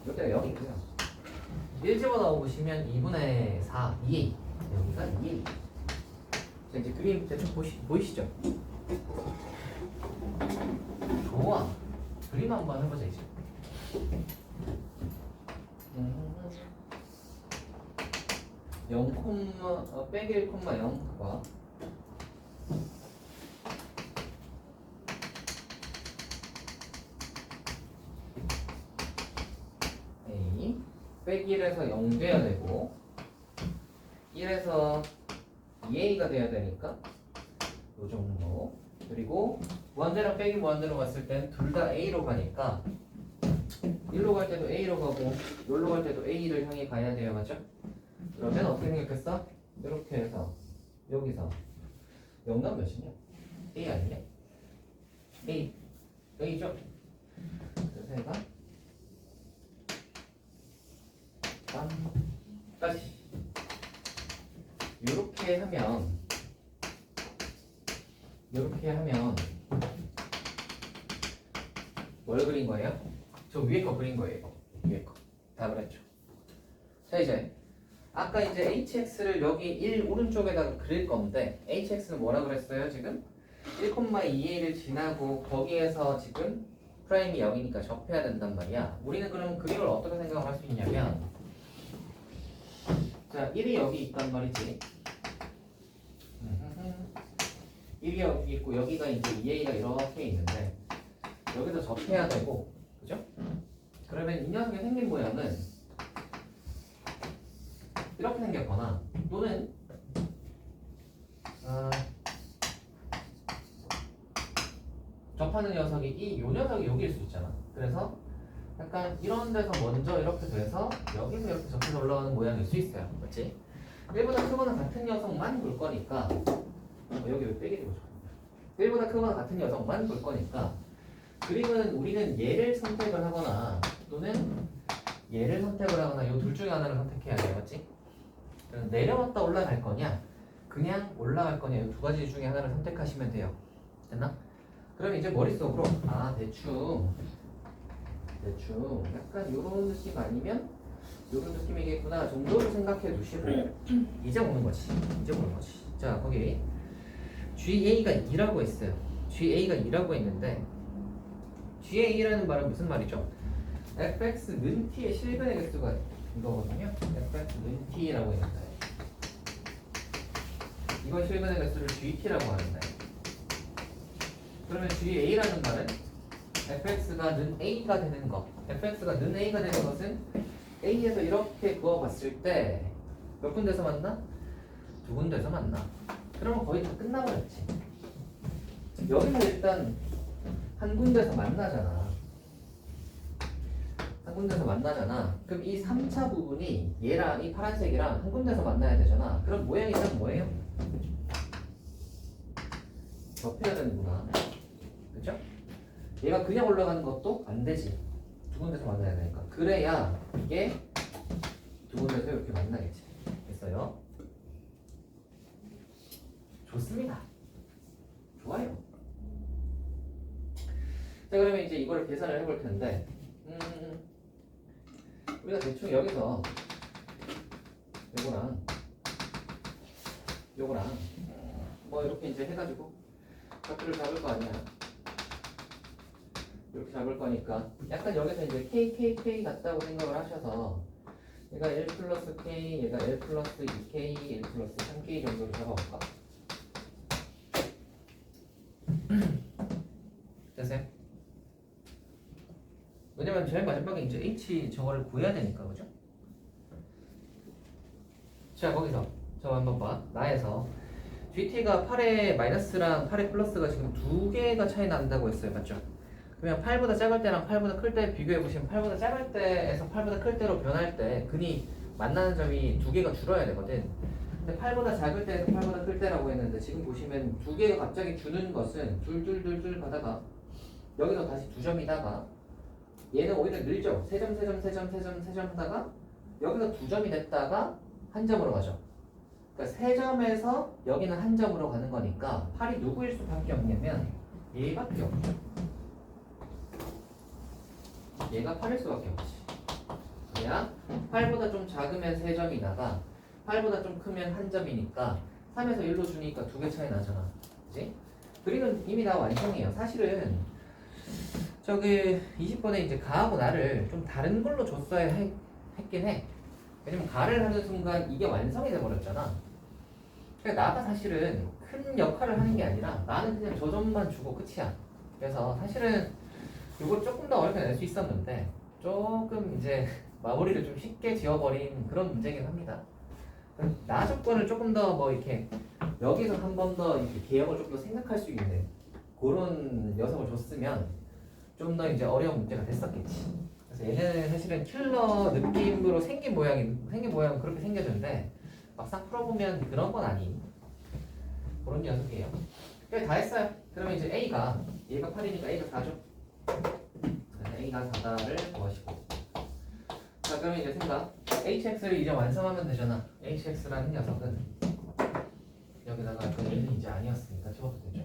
A: 여기가 0이고요. 1 집어넣어보시면 2분의 4, 2a. 여기가 2a. 자, 이제 그림 대충 보이시죠? 좋아. 그림 한번 해보자 이제. 빼기 1,0과 A 빼기 1에서 0 돼야 되고 1에서 2A가 돼야 되니까 요 정도. 그리고 무한대랑 빼기 무한대로 갔을 땐 둘 다 A로 가니까 1로 갈 때도 A로 가고 여기로 갈 때도 A를 향해 가야 돼요, 맞죠? 그러면 어떻게 생겼겠어? 이렇게 해서 여기서 영남 몇이냐? A 아니냐? A A죠? 그래서 해가 3까지 이렇게 하면 뭘 그린 거예요? 저 위에 거 그린 거예요. 이거. 위에 거 답을 했죠. 자 이제 아까 이제 hx를 여기 1 오른쪽에다가 그릴 건데 hx는 뭐라 그랬어요 지금? 1,2a를 지나고 거기에서 지금 프라임이 0이니까 접해야 된단 말이야. 우리는 그럼 그림을 어떻게 생각을 할 수 있냐면 자 1이 여기 있단 말이지. 1이 여기 있고 여기가 이제 2a가 이렇게 있는데 여기서 접해야 되고 그죠? 그러면 이 녀석의 생긴 모양은 이렇게 생겼거나 또는 접하는 녀석이 요 녀석이 여기일 수 있잖아. 그래서 약간 이런 데서 먼저 이렇게 돼서 여기서 이렇게 접해서 올라가는 모양일 수 있어요. 맞지? 1보다 크거나 같은 녀석만 볼 거니까 여기 왜 빼게 되고 싶어? 1보다 크거나 같은 녀석만 볼 거니까 그림은 우리는 얘를 선택을 하거나 또는 얘를 선택을 하거나 이 둘 중에 하나를 선택해야 돼요. 맞지? 그럼 내려왔다 올라갈 거냐 그냥 올라갈 거냐 이 두 가지 중에 하나를 선택하시면 돼요. 됐나? 그럼 이제 머릿속으로 대충 약간 요런 느낌 아니면 요런 느낌이겠구나 정도를 생각해 두시고 이제 오는 거지. 자 거기 GA가 2라고 했어요. GA가 2라고 했는데 GA라는 말은 무슨 말이죠? fx는 t의 실근의 개수가 이거거든요. fx는 t라고 했는데 이건 실근의 개수를 GT라고 하는데 그러면 GA라는 말은 fx가 는 a가 되는 것 fx가 는 a가 되는 것은 a에서 이렇게 그어봤을 때 몇 군데서 만나? 두 군데서 만나. 그러면 거의 다 끝나버렸지. 여기서 일단 한 군데서 만나잖아. 그럼 이 3차 부분이 얘랑 이 파란색이랑 한 군데서 만나야 되잖아. 그럼 모양이 딱 뭐예요? 접해야 되는구나. 그쵸? 얘가 그냥 올라가는 것도 안 되지. 두 군데서 만나야 되니까. 그래야 이게 두 군데서 이렇게 만나겠지. 됐어요? 좋습니다. 좋아요. 자 그러면 이제 이거를 계산을 해볼 텐데 우리가 대충 여기서 요거랑 뭐 이렇게 이제 해가지고 좌표를 잡을 거 아니야. 이렇게 잡을 거니까 약간 여기서 이제 k 같다고 생각을 하셔서 얘가 1 플러스 k, 얘가 1 플러스 2k, 1 플러스 3k 정도로 잡아볼까? 됐어요? 왜냐면 제일 마지막에 이제 h 저거를 구해야 되니까 그죠? 자 거기서 저 한번 봐. 나에서 GT가 8의 마이너스랑 8의 플러스가 지금 두 개가 차이 난다고 했어요. 맞죠? 그러면 8보다 작을 때랑 8보다 클 때 비교해 보시면 8보다 작을 때에서 8보다 클 때로 변할 때 근이 만나는 점이 두 개가 줄어야 되거든. 근데 8보다 작을 때에서 8보다 클 때라고 했는데 지금 보시면 두 개가 갑자기 주는 것은 둘 가다가 여기서 다시 두 점이다가 얘는 오히려 늘죠. 세 점 하다가 여기서 두 점이 됐다가 한 점으로 가죠. 그러니까 세 점에서 여기는 한 점으로 가는 거니까 8이 누구일 수밖에 없냐면 얘밖에 없죠. 얘가 8일 수밖에 없지. 그래야 8보다 좀 작으면 3점이 나가 8보다 좀 크면 한 점이니까 3에서 1로 주니까 두 개 차이 나잖아. 그치? 그림은 이미 다 완성이에요. 사실은 저기 20번에 이제 가하고 나를 좀 다른 걸로 줬어야 했긴 해. 왜냐면 가를 하는 순간 이게 완성이 돼버렸잖아. 그러니까 나가 사실은 큰 역할을 하는 게 아니라 나는 그냥 저 점만 주고 끝이야. 그래서 사실은 이걸 조금 더 어렵게 낼 수 있었는데 조금 이제 마무리를 좀 쉽게 지어버린 그런 문제긴 합니다. 나 조건을 조금 더 뭐 이렇게 여기서 한 번 더 이렇게 개형을 조금 더 생각할 수 있는 그런 녀석을 줬으면 좀 더 이제 어려운 문제가 됐었겠지. 그래서 얘는 사실은 킬러 느낌으로 생긴 모양은 그렇게 생겨졌는데 막상 풀어보면 그런 건 아닌 그런 녀석이에요. 그래 다 했어요. 그러면 이제 A가 얘가 8이니까 A가 4죠. 그래서 A가 4다를 구하시고 자 그러면 이제 생각 HX를 이제 완성하면 되잖아. HX라는 녀석은 여기다가 그 A는 이제 아니었으니까 집어도 되죠.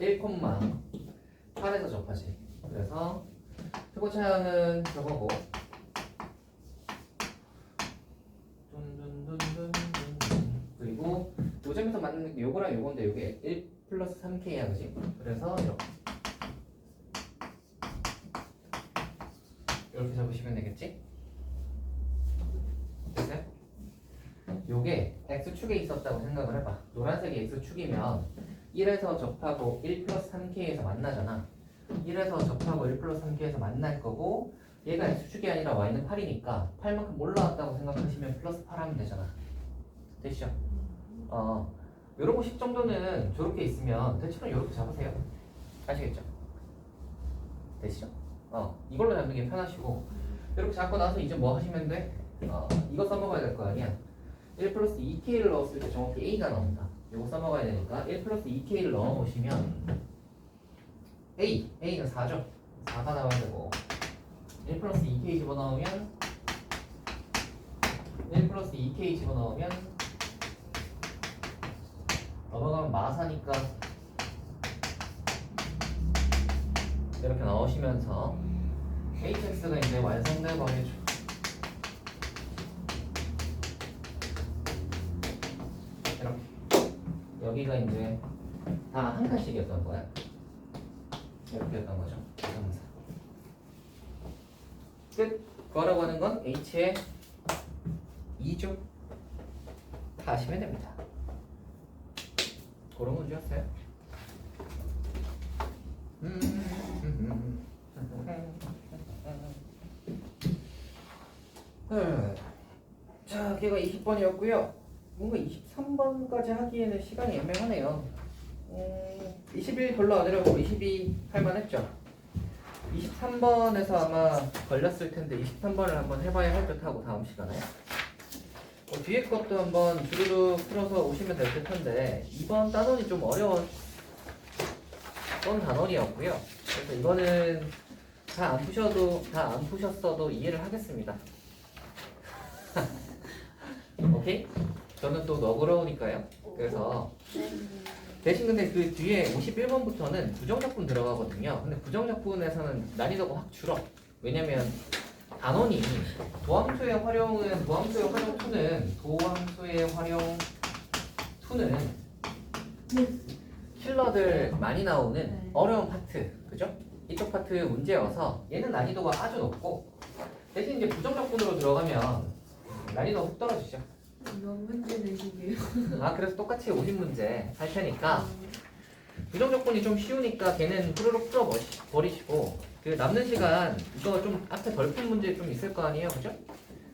A: 1,8에서 접하지. 그래서 표고차는 저거고 그리고 요점에서 맞는 게 요거랑 요건데 요게 1 플러스 3K야 그지? 그래서 이렇게 잡으시면 되겠지? 됐어요? 요게 X축에 있었다고 생각을 해봐. 노란색이 X축이면 1에서 접하고 1 플러스 3K에서 만나잖아. 1에서 접하고 1 플러스 3K에서 만날 거고 얘가 X축이 아니라 Y는 8이니까 8만큼 올라왔다고 생각하시면 플러스 8 하면 되잖아. 됐죠? 요러고 10 정도는 저렇게 있으면 대칭은 요렇게 잡으세요. 아시겠죠? 되시죠? 이걸로 잡는 게 편하시고 이렇게 잡고 나서 이제 뭐 하시면 돼? 이거 써먹어야 될 거 아니야? 1 플러스 2K를 넣었을 때 정확히 A가 나온다. 요거 써먹어야 되니까 1 플러스 2K를 넣어보시면 A는 4죠? 4가 나와야 되고 1 플러스 2K 집어넣으면 1 플러스 2K 집어넣으면 넘어가면 마사니까 이렇게 넣으시면서 HX가 이제 완성된 거겠죠. 이렇게 여기가 이제 다 한 칸씩이었던 거야. 이렇게였던 거죠. 정사. 끝. 그거라고 하는 건 H의 2조 다 하시면 됩니다. 그런 문제였어요. 자, 걔가 20번이었고요. 뭔가 23번까지 하기에는 시간이 애매하네요. 21 별로 안 어려워. 22 할만했죠. 23번에서 아마 걸렸을 텐데 23번을 한번 해봐야 할 듯하고 다음 시간에 뒤에 것도 한번 주르륵 풀어서 오시면 될 듯한데 2번 단원이 좀 어려운 단원이었고요. 그래서 이거는 다 안 푸셨어도 이해를 하겠습니다. 오케이? 저는 또 너그러우니까요. 그래서 대신 근데 그 뒤에 51번부터는 부정적분 들어가거든요. 근데 부정적분에서는 난이도가 확 줄어. 왜냐면 단원이 도함수의 활용 2는 킬러들 많이 나오는 어려운 파트, 그죠? 이쪽 파트 문제여서 얘는 난이도가 아주 높고 대신 이제 부정적분으로 들어가면 난이도가 훅 떨어지죠.
B: 몇 문제 내시게요?
A: 그래서 똑같이 50문제 할 테니까 부정적분이 좀 쉬우니까 걔는 후루룩 풀어버리시고 그 남는 시간 이거 좀 앞에 덜 푼 문제 좀 있을 거 아니에요, 그죠?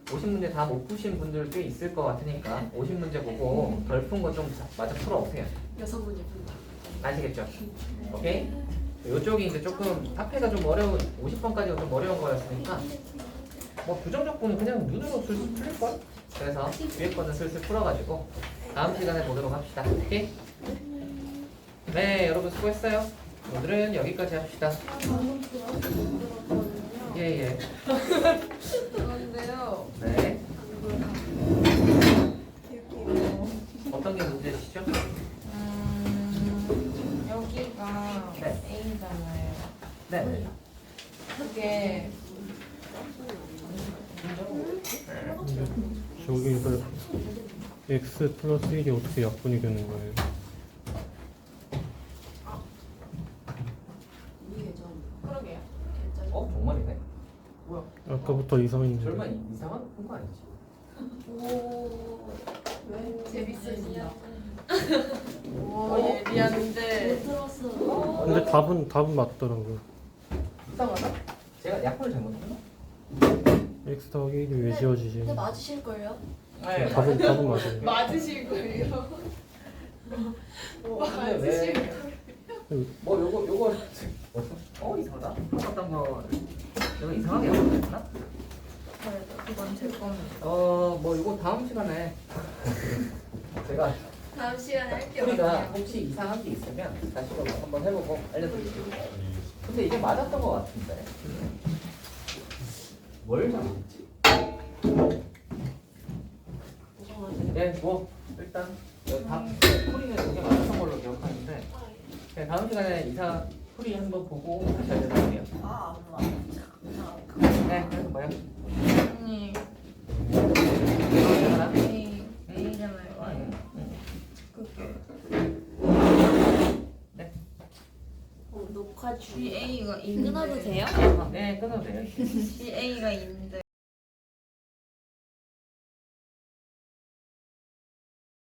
A: 50문제 다 못 푸신 분들 꽤 있을 것 같으니까 50문제 보고 덜 푼 거 좀 마저 풀어오세요.
D: 6문제 푼다.
A: 아시겠죠? 오케이? 이쪽이 이제 조금 앞에가 좀 어려운 50번까지가 좀 어려운 거였으니까 뭐 부정적분은 그냥 눈으로 슬슬 풀릴걸? 그래서 뒤에 거는 슬슬 풀어가지고 다음 시간에 보도록 합시다. 오케이? 네, 여러분 수고했어요. 오늘은 여기까지 합시다.
E: 방금 들어서 못 들었거든요.
A: 예.
E: 그런데요.
A: 네.
E: 여기요.
A: 어떤 게 문제시죠?
E: 여기가
A: 네.
E: A잖아요.
A: 네.
E: 그게
F: 저기를 x 플러스 1이 어떻게 약분이 되는 거예요?
D: 이게 좀
E: 그러게요.
A: 정말이네. 뭐야?
F: 아까부터 이상했는데.
A: 설마 이상한 거 아니지?
E: 오. 왜?
B: 재밌으시죠?
E: 오 예리한데.
B: 못 들었어.
F: 근데 답은 맞더라고요.
A: 이상하다? 제가 약분을 잘못했나?
F: x 더하기 1이 왜 지워지지?
D: 근데 맞으실걸요?
E: 네.
F: 답은 맞아요.
E: 맞으실 거예요.
A: 근데 왜 뭐 요거 이상하다. 똑같던 거 이거 이상하게 나왔나?
E: 그건 제 겁니다.
A: 뭐 이거 다음 시간에 제가
C: 다음 시간에 할게
A: 우리가
C: 없네요.
A: 혹시 이상한 게 있으면 다시 한번 해보고 알려드릴게요. 근데 이게 맞았던 것 같은데 뭘 잘못했지? 네, 뭐 일단 풀이는 두개 맞았던 걸로 기억하는데 네, 다음 시간에 풀이 한번 보고 다시 알려드릴게요. 네, 그래서 뭐요?
E: 언니,
A: 하나?
E: A잖아요. 그게
D: 녹화 중.
E: CA가 있는데.
B: 끊어도 돼요?
A: 네, 끊어도 돼요.
E: CA가 있는데